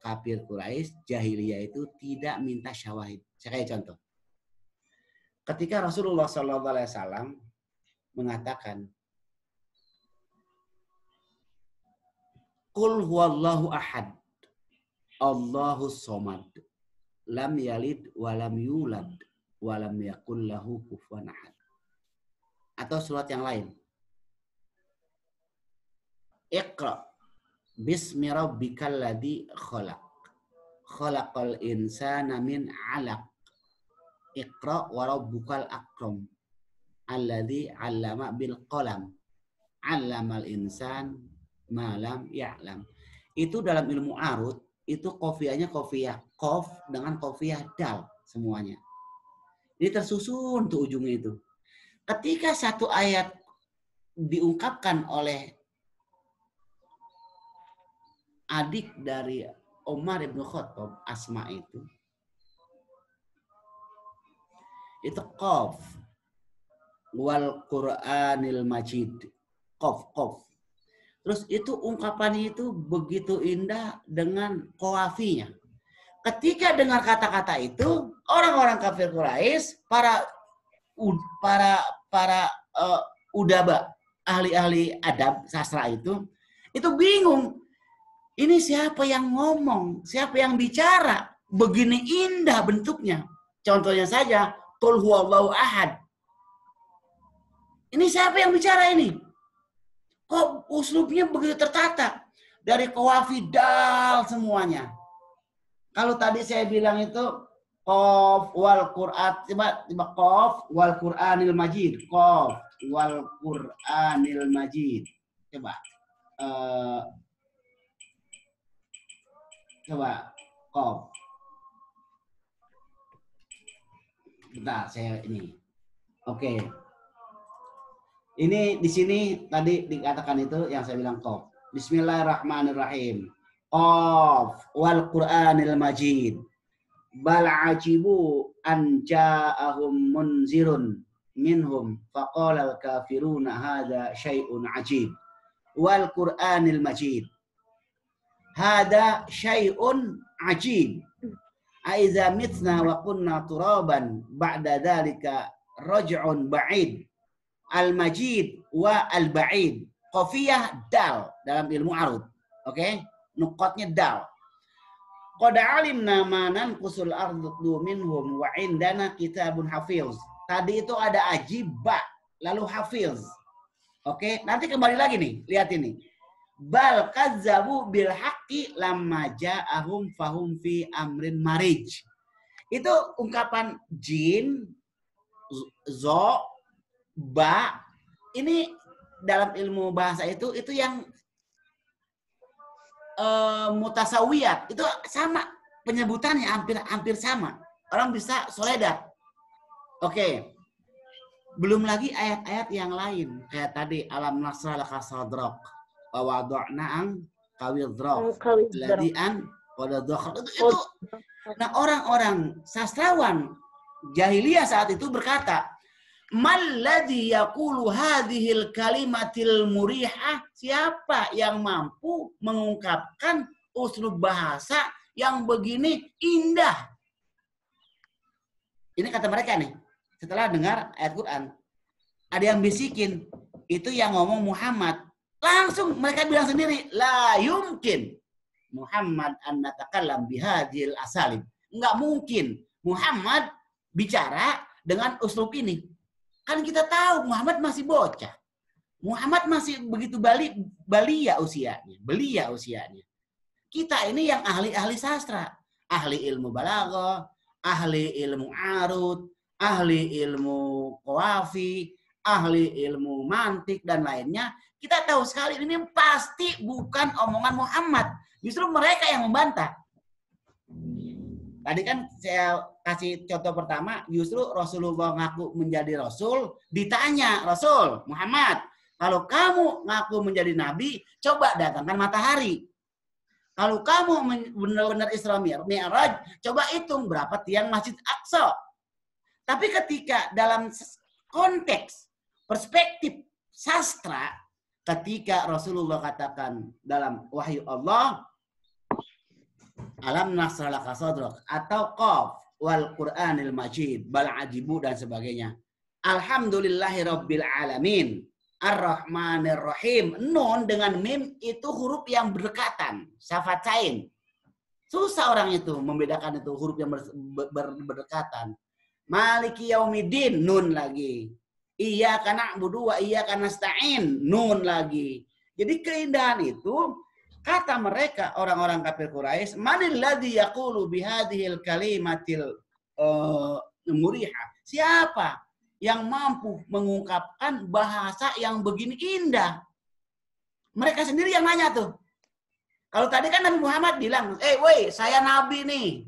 kafir Quraisy jahiliyah itu tidak minta syawahid. Saya kasih contoh. Ketika Rasulullah SAW mengatakan, Qul huwallahu ahad, Allahus somad. Lam yalid walam yulad walam yakul lahu kufuwan ahad. Atau surat yang lain. Iqra bismi rabbikal ladzi khalaq. Khalaqal insana min 'alaq. Iqra wa rabbukal akram. Alladzi 'allama bil qalam. 'Allamal insan ma lam ya'lam. Itu dalam ilmu arut itu kofiahnya kofiah kof dengan kofiah dal semuanya. Ini tersusun tuh ujungnya itu. Ketika satu ayat diungkapkan oleh adik dari Umar ibn Khattab, Asma itu qaf wal Qur'anil Majid. Qaf. Terus itu ungkapannya itu begitu indah dengan qawafinya. Ketika dengar kata-kata itu, orang-orang kafir Quraisy, para udaba, ahli-ahli adab sastra itu bingung. Ini siapa yang ngomong? Siapa yang bicara? Begini indah bentuknya. Contohnya saja, Qul huwallahu ahad. Ini siapa yang bicara ini? Kok uslubnya begitu tertata? Dari qawafi dal semuanya. Kalau tadi saya bilang itu qaf wal Qur'an, coba qaf wal Qur'anil Majid. Qaf wal Qur'anil Majid. Coba qaf. Bentar, saya ini. Oke. Ini di sini tadi dikatakan itu yang saya bilang qaf. Bismillahirrahmanirrahim. Qaf wal Qur'anil Majid. Bal ajibu an ja'ahum munzirun minhum faqala al-kafiruna hadza syai'un ajib. Wal Qur'anil Majid. Hadza syai'un ajib. Aiza mitna wa kunna turaban ba'da dzalika raj'un ba'id. Al-Majid wa al-Ba'id. Qafiyah dal dalam ilmu arud. Oke? Nukotnya dal. Qad alimna ma nanqusul ardu minhum wa indana kitabun hafiz. Tadi itu ada ajibba, lalu hafiz. Oke? Nanti kembali lagi nih, lihat ini. Bal kazzabu bil haqqi lamma ja'ahum fahum fi amrin marij. Itu ungkapan jin, zo, ba, ini dalam ilmu bahasa itu yang mutasawiyat, itu sama penyebutannya hampir sama. Orang bisa soledat. Oke. Belum lagi ayat-ayat yang lain kayak tadi alam nasrah laka sadrak wa wada'na an kawidrak ladian pada itu. Nah, orang-orang sastrawan jahiliyah saat itu berkata, Malladhi yaqulu hadhil kalimatil murihah. Siapa yang mampu mengungkapkan uslub bahasa yang begini indah? Ini kata mereka nih, setelah dengar ayat Quran. ada yang bisikin, itu yang ngomong Muhammad. Langsung mereka bilang sendiri, la yumkin Muhammad an natakallam bihadhil asalib. Enggak mungkin Muhammad bicara dengan uslub ini. Kan kita tahu Muhammad masih bocah. Muhammad masih begitu belia usianya. Kita ini yang ahli-ahli sastra, ahli ilmu balaghah, ahli ilmu arud, ahli ilmu qawafi, ahli ilmu mantik dan lainnya. Kita tahu sekali ini pasti bukan omongan Muhammad. Justru mereka yang membantah. Tadi kan saya kasih contoh pertama, justru Rasulullah ngaku menjadi Rasul, ditanya, Rasul Muhammad, kalau kamu ngaku menjadi Nabi, coba datangkan matahari. Kalau kamu benar-benar Isra Mi'raj, coba hitung berapa tiang Masjid Aqsa. Tapi ketika dalam konteks perspektif sastra, ketika Rasulullah katakan dalam wahyu Allah, alam nasrah laka sadrak atau qaf wal Qur'anil Majid bal ajibu dan sebagainya. Alhamdulillahi rabbil alamin. Ar-Rahmanir Rahim. Nun dengan mim itu huruf yang berdekatan. Syafatain. Susah orang itu membedakan itu huruf yang berdekatan. Maliki yaumiddin. Nun lagi. Iyyaka na'budu wa iyyaka nasta'in. Nun lagi. Jadi keindahan itu, kata mereka orang-orang kafir Quraisy, manil ladzi yaqulu bihadhil kalimatil murihah. Siapa yang mampu mengungkapkan bahasa yang begini indah? Mereka sendiri yang nanya tuh. Kalau tadi kan Nabi Muhammad bilang, woi, saya Nabi nih.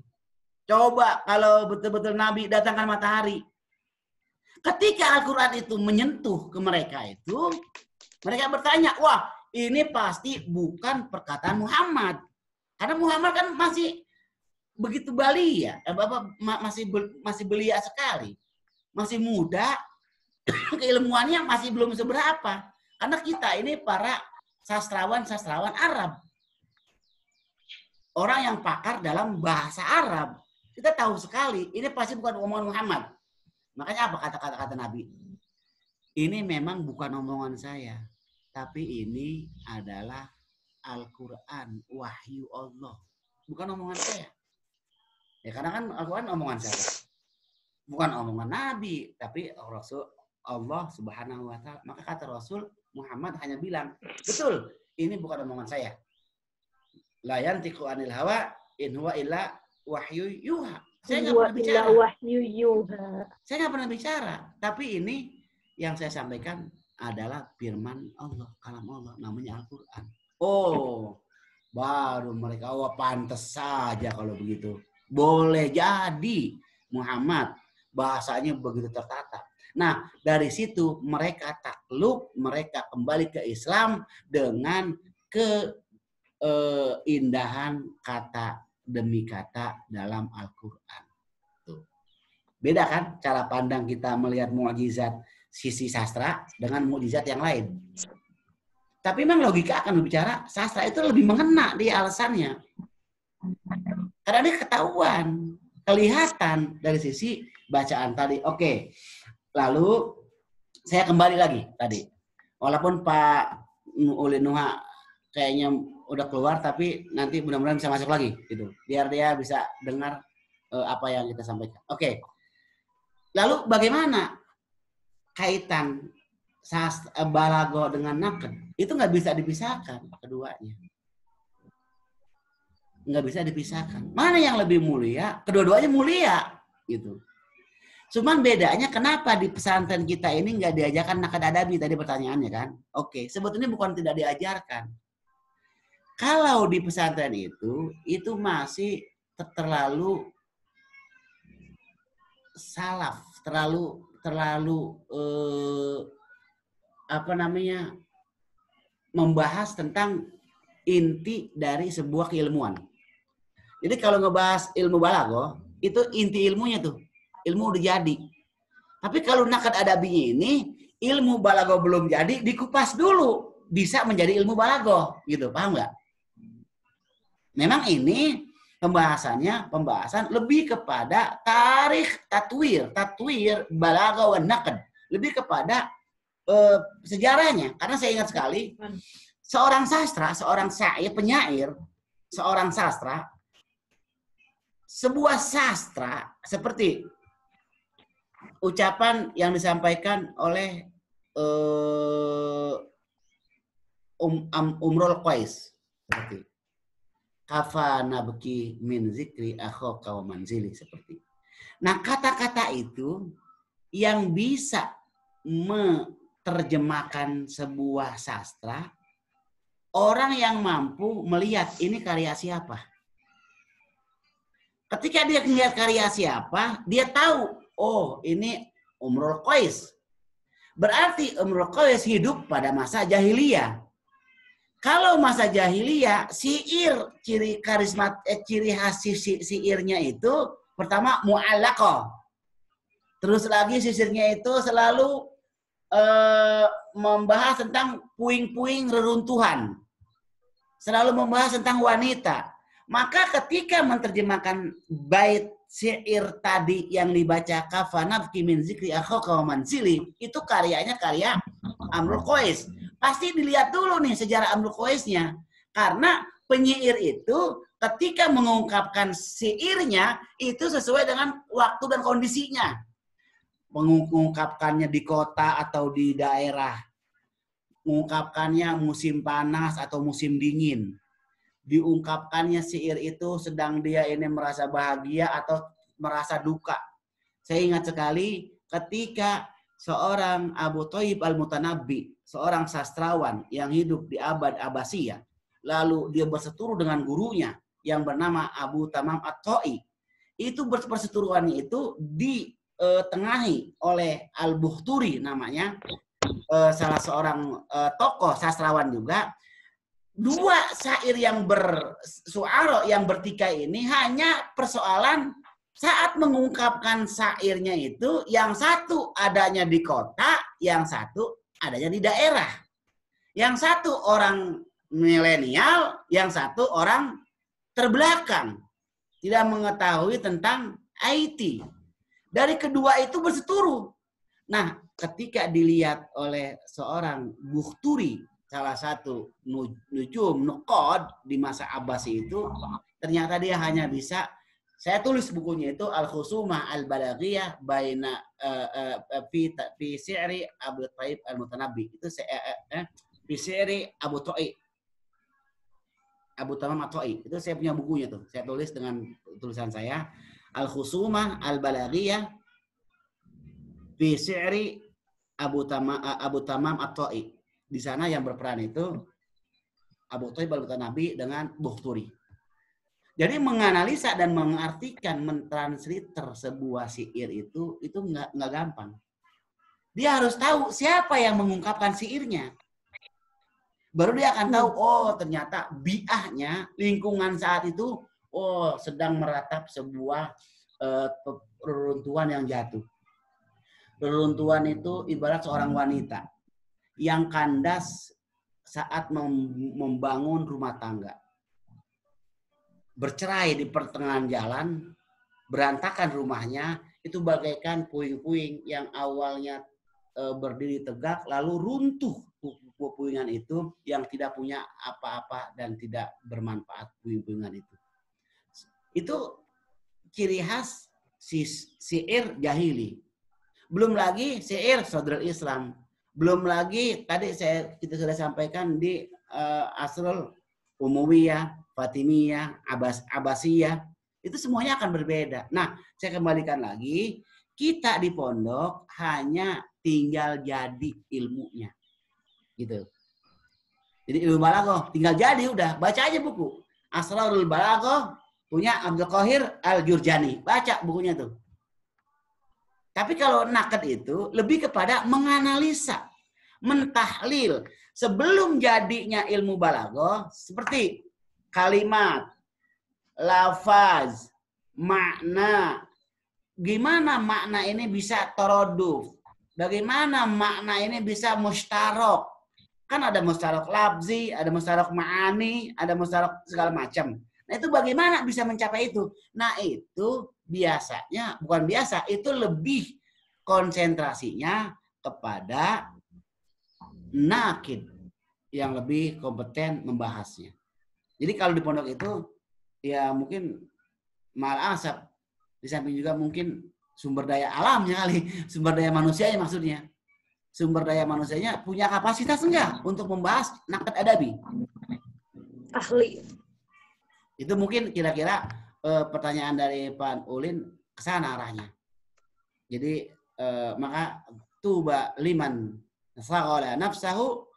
Coba kalau betul-betul Nabi datangkan matahari. Ketika Al-Quran itu menyentuh ke mereka itu, mereka bertanya, wah ini pasti bukan perkataan Muhammad. Karena Muhammad kan masih begitu belia, masih belia sekali. Masih muda, keilmuannya masih belum seberapa. Karena kita ini para sastrawan Arab. Orang yang pakar dalam bahasa Arab. Kita tahu sekali, ini pasti bukan omongan Muhammad. Makanya apa kata-kata Nabi? Ini memang bukan omongan saya. Tapi ini adalah Al-Quran, wahyu Allah. Bukan omongan saya. Ya karena kan Al-Quran omongan saya. Bukan omongan Nabi, tapi Rasul Allah Subhanahu wa Ta'ala. Maka kata Rasul Muhammad hanya bilang, betul, ini bukan omongan saya. La yantiqu anil hawa in huwa illa wahyu yuha. Saya nggak pernah bicara. Saya nggak pernah bicara. Tapi ini yang saya sampaikan adalah firman Allah, kalam Allah, namanya Al-Quran. Oh, baru mereka, pantas saja kalau begitu. Boleh jadi Muhammad bahasanya begitu tertata. Nah, dari situ mereka takluk, mereka kembali ke Islam dengan keindahan kata demi kata dalam Al-Quran. Beda kan cara pandang kita melihat mukjizat sisi sastra dengan mukjizat yang lain. Tapi memang logika akan berbicara sastra itu lebih mengena di alasannya. Karena dia ketahuan, kelihatan dari sisi bacaan tadi. Oke. Lalu saya kembali lagi tadi. Walaupun Pak Uli Nuha kayaknya udah keluar, tapi nanti mudah-mudahan bisa masuk lagi gitu. Biar dia bisa dengar apa yang kita sampaikan. Oke. Lalu bagaimana kaitan balaghah dengan naqd? Itu nggak bisa dipisahkan keduanya. Nggak bisa dipisahkan. Mana yang lebih mulia? Kedua-duanya mulia gitu. Cuman bedanya kenapa di pesantren kita ini nggak diajarkan naqd adabi tadi pertanyaannya kan? Oke, sebetulnya bukan tidak diajarkan. Kalau di pesantren itu masih terlalu salaf, terlalu membahas tentang inti dari sebuah keilmuan. Jadi kalau ngebahas ilmu balaghah, itu inti ilmunya tuh. Ilmu udah jadi. Tapi kalau naqd adabi ini, ilmu balaghah belum jadi, dikupas dulu. Bisa menjadi ilmu balaghah. Gitu, paham nggak? Memang ini pembahasan lebih kepada tarikh tatwir balaghah wa naqd. Lebih kepada sejarahnya, karena saya ingat sekali seorang sastra, seorang penyair, seorang sastra, sebuah sastra seperti ucapan yang disampaikan oleh Umrul Qais seperti kafa nabki min zikri akhaka wa manzili seperti. Nah, kata-kata itu yang bisa menerjemahkan sebuah sastra, orang yang mampu melihat ini karya siapa. Ketika dia melihat karya siapa, dia tahu, oh ini Umrul Qais. Berarti Umrul Qais hidup pada masa jahiliyah. Kalau masa jahiliyah, ciri khas syairnya itu pertama mu'allaqah. Terus lagi sisirnya itu selalu membahas tentang puing-puing reruntuhan. Selalu membahas tentang wanita. Maka ketika menerjemahkan bait syair tadi yang dibaca kafanabki min zikri akhaka wa mansili, itu karyanya karya Amrul Qais. Pasti dilihat dulu nih sejarah Amrul Qaisnya. Karena penyair itu ketika mengungkapkan syairnya itu sesuai dengan waktu dan kondisinya. Mengungkapkannya di kota atau di daerah. Mengungkapkannya musim panas atau musim dingin. Diungkapkannya syair itu sedang dia ini merasa bahagia atau merasa duka. Saya ingat sekali ketika seorang Abu Thayyib Al-Mutanabbi, seorang sastrawan yang hidup di abad Abbasiyah, lalu dia berseteru dengan gurunya yang bernama Abu Tamam At-Ta'i. Itu perseteruannya itu ditengahi oleh Al-Bukhturi namanya, salah seorang tokoh sastrawan juga. Dua syair yang bersuara yang bertikai ini hanya persoalan saat mengungkapkan syairnya itu, yang satu adanya di kota, yang satu adanya di daerah. Yang satu orang milenial, yang satu orang terbelakang. Tidak mengetahui tentang IT. Dari kedua itu berseteru. Nah, ketika dilihat oleh seorang Bukhturi, salah satu nujum, nuqad di masa Abbasi itu, ternyata dia hanya bisa. Saya tulis bukunya itu Al-Khusumah Al-Balaghiyah baina fi syi'ri Abu Thayyib Al-Mutanabbi. Itu fi syi'ri Abu Thayyib. Abu Tamam At-Ta'i. Itu saya punya bukunya tuh. Saya tulis dengan tulisan saya Al-Khusumah Al-Balaghiyah fi syi'ri Abu Tamam At-Ta'i. Di sana yang berperan itu Abu Thayyib Al-Mutanabbi dengan Bukhturi. Jadi menganalisa dan mengartikan, mentranslator sebuah syair itu nggak gampang. Dia harus tahu siapa yang mengungkapkan syairnya. Baru dia akan tahu, oh ternyata biahnya, lingkungan saat itu, oh sedang meratap sebuah reruntuhan yang jatuh. Reruntuhan itu ibarat seorang wanita yang kandas saat membangun rumah tangga. Bercerai di pertengahan jalan, berantakan rumahnya, itu bagaikan puing-puing yang awalnya berdiri tegak, lalu runtuh puing-puingan itu yang tidak punya apa-apa dan tidak bermanfaat puing-puingan itu. Itu ciri khas syair jahili. Belum lagi syair Sadrul Islam. Belum lagi tadi kita sudah sampaikan di Asrul Umayyah, Fatimiyah, Abbasiyah, itu semuanya akan berbeda. Nah, saya kembalikan lagi, kita di pondok hanya tinggal jadi ilmunya. Gitu. Jadi ilmu balaghah tinggal jadi udah, baca aja buku. Asrarul Balaghah punya Abdul Qahir Al-Jurjani. Baca bukunya tuh. Tapi kalau nakad itu lebih kepada menganalisa, mentahlil sebelum jadinya ilmu balaghah seperti kalimat, lafaz, makna. Gimana makna ini bisa taraduf? Bagaimana makna ini bisa mustarok? Kan ada mustarok lafzi, ada mustarok ma'ani, ada mustarok segala macam. Nah itu bagaimana bisa mencapai itu? Nah itu biasanya, bukan biasa, itu lebih konsentrasinya kepada nakid yang lebih kompeten membahasnya. Jadi kalau di pondok itu ya mungkin malah asap, di samping juga mungkin sumber daya alamnya kali, sumber daya manusianya maksudnya. Sumber daya manusianya punya kapasitas enggak untuk membahas naqd adabi? Ahli. Itu mungkin kira-kira pertanyaan dari Pak Ulin ke sana arahnya. Jadi maka tuba liman saghala nafsahu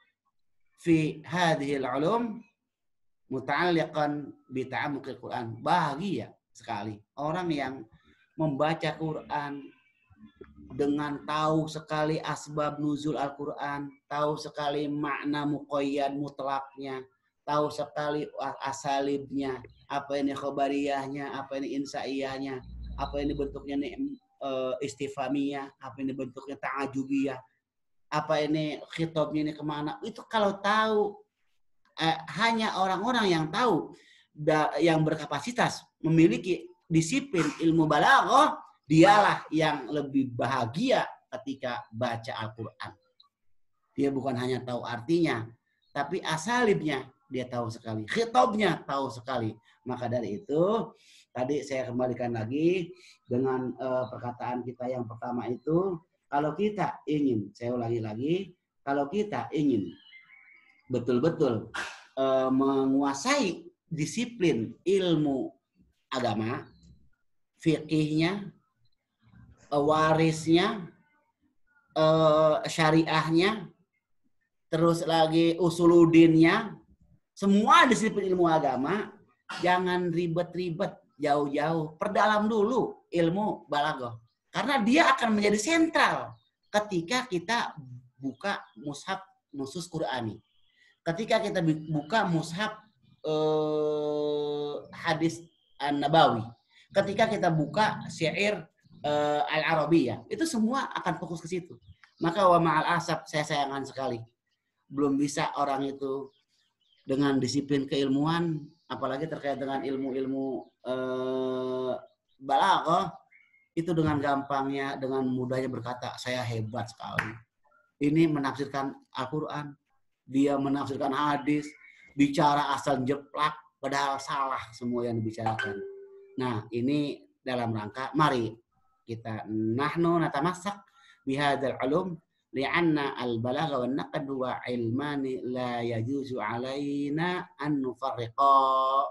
fi hadhil ulum muta'alliqan bi ta'ammuqil Quran. Bahagia sekali orang yang membaca Quran dengan tahu sekali asbab nuzul Al-Quran, tahu sekali makna muqayyad mutlaknya, tahu sekali asalibnya, apa ini khobariyahnya, apa ini insaiyahnya, apa ini bentuknya istifhamiyah, apa ini bentuknya ta'ajubiyah, apa ini khitabnya ini kemana. Itu kalau tahu, hanya orang-orang yang tahu, yang berkapasitas memiliki disiplin ilmu balaghah, dialah yang lebih bahagia ketika baca Al-Quran. Dia bukan hanya tahu artinya, tapi asalibnya dia tahu sekali, khitabnya tahu sekali. Maka dari itu, tadi saya kembalikan lagi dengan perkataan kita yang pertama itu, kalau kita ingin, saya ulangi lagi, kalau kita ingin betul-betul menguasai disiplin ilmu agama, fikihnya, warisnya, syariahnya, terus lagi usuludinnya, semua disiplin ilmu agama, jangan ribet-ribet jauh-jauh, perdalam dulu ilmu balaghah. Karena dia akan menjadi sentral ketika kita buka mushaf nusus Qur'ani. Ketika kita buka mushaf hadis An-Nabawi. Ketika kita buka syair Al-Arabiyah, itu semua akan fokus ke situ. Maka wa ma'al asab, saya sayangkan sekali belum bisa orang itu dengan disiplin keilmuan, apalagi terkait dengan ilmu-ilmu balaghah, itu dengan gampangnya, dengan mudahnya berkata, saya hebat sekali. Ini menafsirkan Al-Quran, dia menafsirkan hadis, bicara asal jeplak, padahal salah semua yang dibicarakan. Nah, ini dalam rangka, mari kita nahnu natamassak bihadzal ulum li'anna al-balagha wan naqd wa ilmani la yajuzu alaina an nufarriqa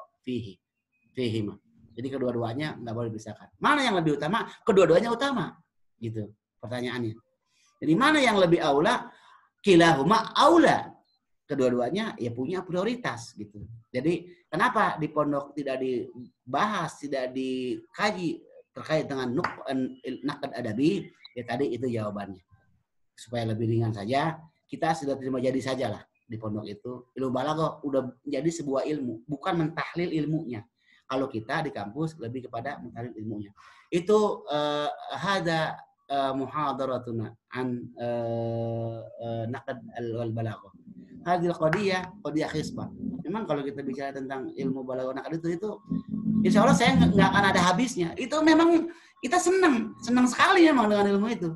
fihima. Jadi kedua-duanya enggak boleh dipisahkan. Mana yang lebih utama? Kedua-duanya utama. Gitu pertanyaannya. Jadi mana yang lebih aula? Kilahuma aula. Kedua-duanya ya punya prioritas gitu. Jadi kenapa di pondok tidak dibahas, tidak dikaji terkait dengan naqd adabi? Ya tadi itu jawabannya. Supaya lebih ringan saja, kita sudah terima jadi sajalah di pondok itu. Ilmu balaghah udah menjadi sebuah ilmu, bukan mentahlil ilmunya. Kalau kita di kampus lebih kepada mentahlil ilmunya. Itu hada muhadaratuna an naqd al-balaghah. Hadil qadiyah khisbah. Memang kalau kita bicara tentang ilmu balaghah naqd itu insya Allah saya nggak akan ada habisnya. Itu memang kita senang sekali memang dengan ilmu itu.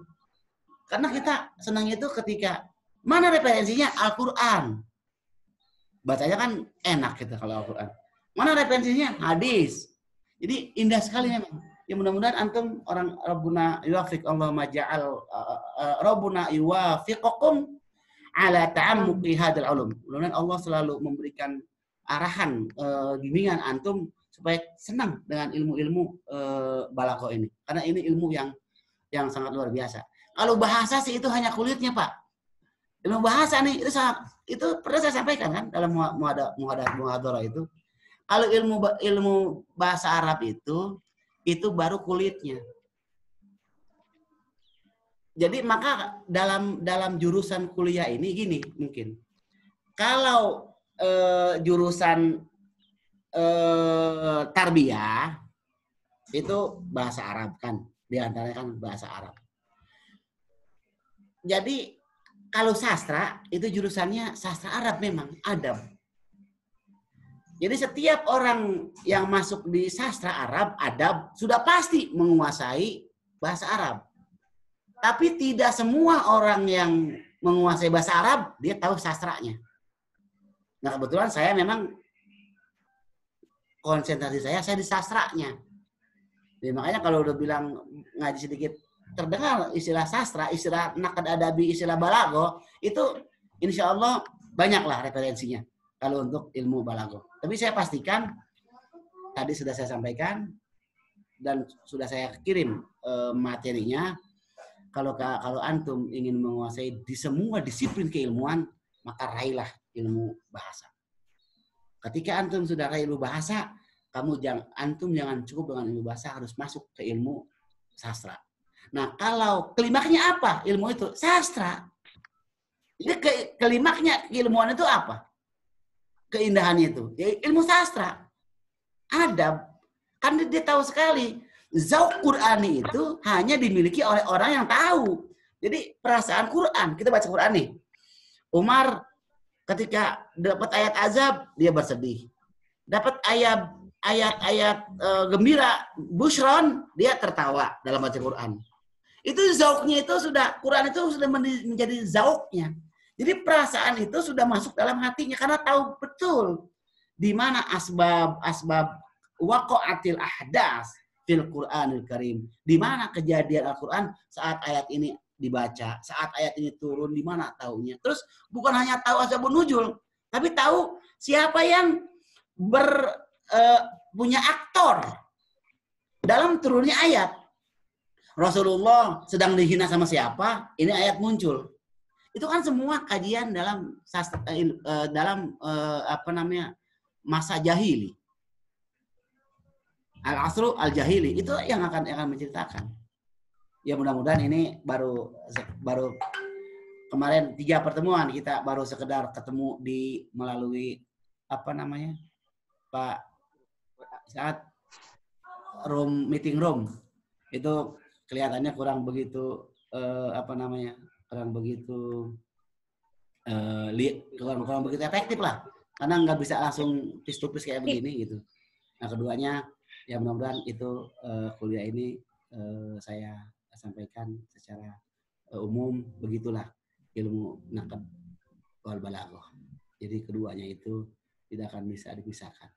Karena kita senang itu ketika mana referensinya Al-Quran. Bacanya kan enak kita kalau Al-Quran. Mana referensinya hadis. Jadi indah sekali memang. Ya mudah-mudahan antum orang Rabbuna yuwafiq Allahumma ja'al Rabbuna yuwafiqakum ala ta'ammuqi hadzal ulum. Mudah-mudahan Allah selalu memberikan arahan bimbingan antum supaya senang dengan ilmu-ilmu balaghah ini. Karena ini ilmu yang sangat luar biasa. Kalau bahasa sih itu hanya kulitnya, Pak. Ilmu bahasa nih itu pernah saya sampaikan kan dalam muhadarah itu. Kalau ilmu bahasa Arab itu baru kulitnya. Jadi maka dalam jurusan kuliah ini gini mungkin. Kalau jurusan tarbiyah itu bahasa Arab kan, di antaranya kan bahasa Arab. Jadi kalau sastra itu jurusannya sastra Arab memang, adab. Jadi setiap orang yang masuk di sastra Arab, adab, sudah pasti menguasai bahasa Arab. Tapi tidak semua orang yang menguasai bahasa Arab, dia tahu sastranya. Nah kebetulan saya memang konsentrasi saya di sastranya. Jadi makanya kalau udah bilang ngaji sedikit terdengar istilah sastra, istilah naqad adabi, istilah balago, itu insya Allah banyaklah referensinya kalau untuk ilmu balago. Tapi saya pastikan tadi sudah saya sampaikan dan sudah saya kirim materinya. Kalau antum ingin menguasai di semua disiplin keilmuan, maka raihlah ilmu bahasa. Ketika antum sudah raih ilmu bahasa, antum jangan cukup dengan ilmu bahasa, harus masuk ke ilmu sastra. Nah, kalau kelimaknya apa ilmu itu? Sastra. Jadi kelimaknya keilmuan itu apa? Keindahannya itu. Ya, ilmu sastra. Adab. Kan dia tahu sekali. Zauk Qur'ani itu hanya dimiliki oleh orang yang tahu. Jadi perasaan Quran. Kita baca Quran nih. Umar ketika dapat ayat azab, dia bersedih. Dapat ayat gembira, bushron, dia tertawa dalam baca Quran. Itu zauknya itu sudah, Quran itu sudah menjadi zauknya. Jadi perasaan itu sudah masuk dalam hatinya karena tahu betul di mana asbab waqa'atil ahdas fil Qur'anil Karim. Di mana kejadian Al-Qur'an saat ayat ini dibaca, saat ayat ini turun, di mana taunya. Terus bukan hanya tahu asbabun nuzul, tapi tahu siapa yang punya aktor dalam turunnya ayat. Rasulullah sedang dihina sama siapa, ini ayat muncul. Itu kan semua kajian dalam masa jahili. Al-asru al-jahili itu yang akan menceritakan. Ya mudah-mudahan ini baru kemarin 3 pertemuan kita baru sekedar ketemu melalui Pak saat meeting room itu kelihatannya kurang begitu kurang begitu efektif lah karena nggak bisa langsung face-to-face kayak begini gitu. Nah keduanya ya mudah-mudahan itu kuliah ini saya sampaikan secara umum begitulah ilmu naqad wal balaghah. Jadi keduanya itu tidak akan bisa dipisahkan.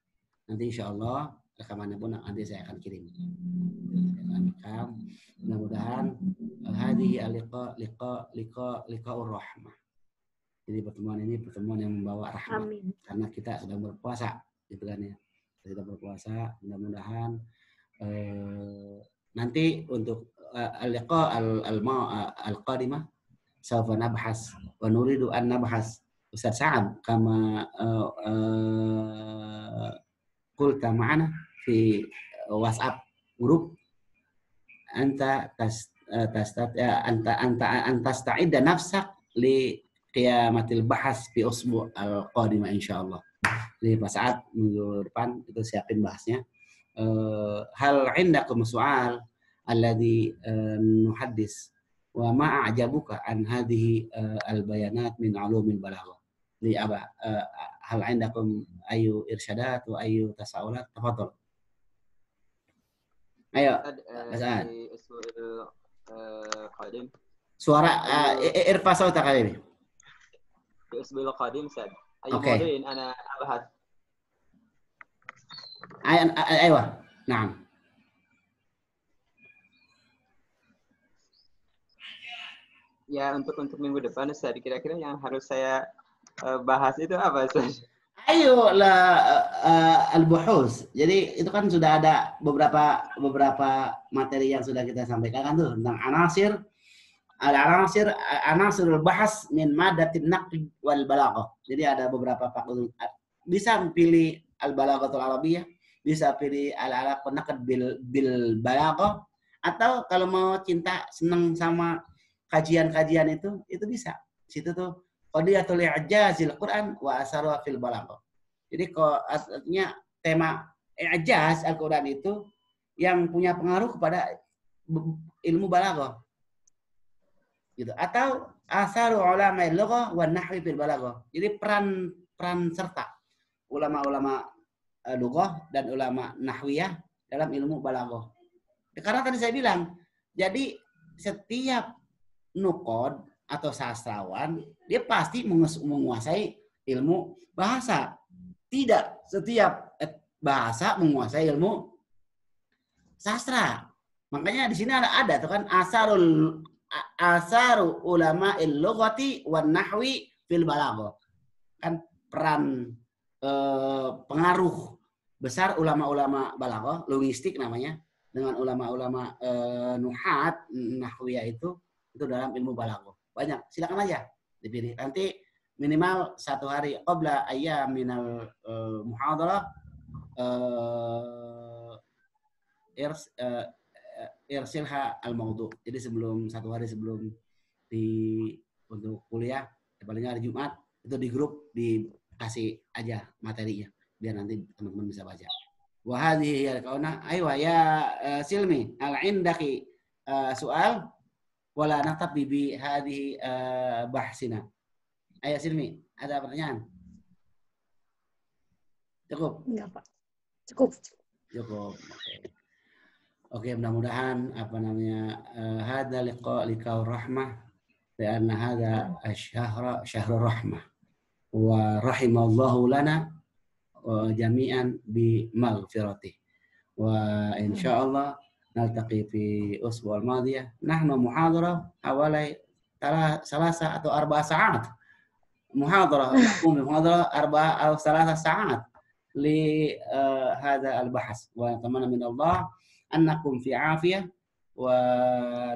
Nanti insya Allah rekamannya pun nanti saya akan kirim. Mudah-mudahan hadhihi liqa'ur rahmah. Jadi pertemuan ini pertemuan yang membawa rahmat. Amin. Karena kita sedang berpuasa gitu kan ya. Kita berpuasa, mudah-mudahan nanti untuk al-liqa al-qadimah sawfa nabhas wa nuridu an nabhas Ustaz Sa'ad kama qulta ma'ana fi WhatsApp grup anta tasta'idda nafsak li qiyamatil bahas fi usbu' al-qadimah insyaallah. Jadi Pak Sa'ad minggu depan itu siapin bahasnya. Hal indakum su'al alladhi nuhaddis wa ma a'jabuka an hadhihi al-bayanat min ulumil balaghah. Li aba hal indakum ayu irsyadat wa ayu tasawulat tafadhal. Ayo Pak Sa'ad. Suara irfa sautak kali. Di usbul qadim Ustaz. Oke. Ana abahad. Aywa. Naam. Ya untuk minggu depan Ustaz, kira-kira yang harus saya bahas itu apa Ustaz? Ayo al-buhus. Jadi itu kan sudah ada beberapa materi yang sudah kita sampaikan kan tuh tentang anasir al-bahas min madatin naqd wal balaghah. Jadi ada beberapa fakultas. Bisa pilih al-balaghatul arabiyyah, bisa pilih al-alaq naqd bil balaghah, atau kalau mau senang sama kajian-kajian itu bisa. Situ tuh qadiyatul i'jazil Quran wa asaru fil balaghah. Jadi artinya tema i'jaz Al-Quran itu yang punya pengaruh kepada ilmu balaghah. Gitu. Atau asaru ulama al-lughah wa nahwi fil balaghah. Jadi peran serta ulama-ulama lughah dan ulama nahwiyah dalam ilmu balaghah. Karena tadi saya bilang, jadi setiap nuqad atau sastrawan, dia pasti menguasai ilmu bahasa. Tidak setiap bahasa menguasai ilmu sastra. Makanya di sini ada tuh kan asaru ulama il-lughati wan nahwi fil balaghah. Kan peran pengaruh besar ulama-ulama balaghah, linguistik namanya, dengan ulama-ulama nuhat, nahwiyah itu dalam ilmu balaghah. Banyak, silakan aja dipilih. Nanti minimal 1 hari qabla ayyam minal muhadarah irsilha al-mawdu'. Jadi sebelum 1 hari sebelum untuk kuliah, paling hari Jumat, itu di grup dikasih aja materinya biar nanti teman-teman bisa baca. Wa hadhihi ya kauna aywa ya Silmi, al indaki soal wala naktabi bi hadhihi bahsina. Ayo Silmi, ada pertanyaan? Cukup? Enggak, Pak. Cukup. Cukup. Oke, mudah-mudahan apa namanya hada liqa rahmah karena hada syahrul rahmah wa rahimallahu lana jami'an bi maghfiratih wa insyaallah naltaqi fi usbu' al-madiyah nahnu muhadarah hawalai 3 atau 4 saat muhadarah naqum muhadarah 4 atau 3 saat li hada al-bahs wa tamanna min Allah annakum fi afiyah wa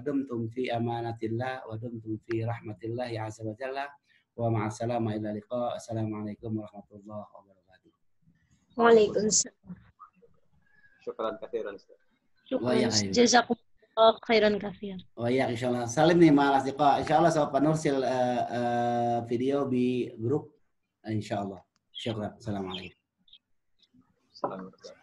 dumtum fi amanatillah wa dumtum fi rahmatillah azza wa jalla wa ma'as salama ila liqa. Assalamualaikum warahmatullahi wabarakatuh. Waalaikumsalam. Syukran katsiran, Ustaz. Syukran. Jazakumullah khairan katsiran. Oh ya, insyaallah. Salim nih ma'al asdiqa. Insyaallah saya panursil video di grup insyaallah. Syukran. Assalamualaikum. Assalamualaikum.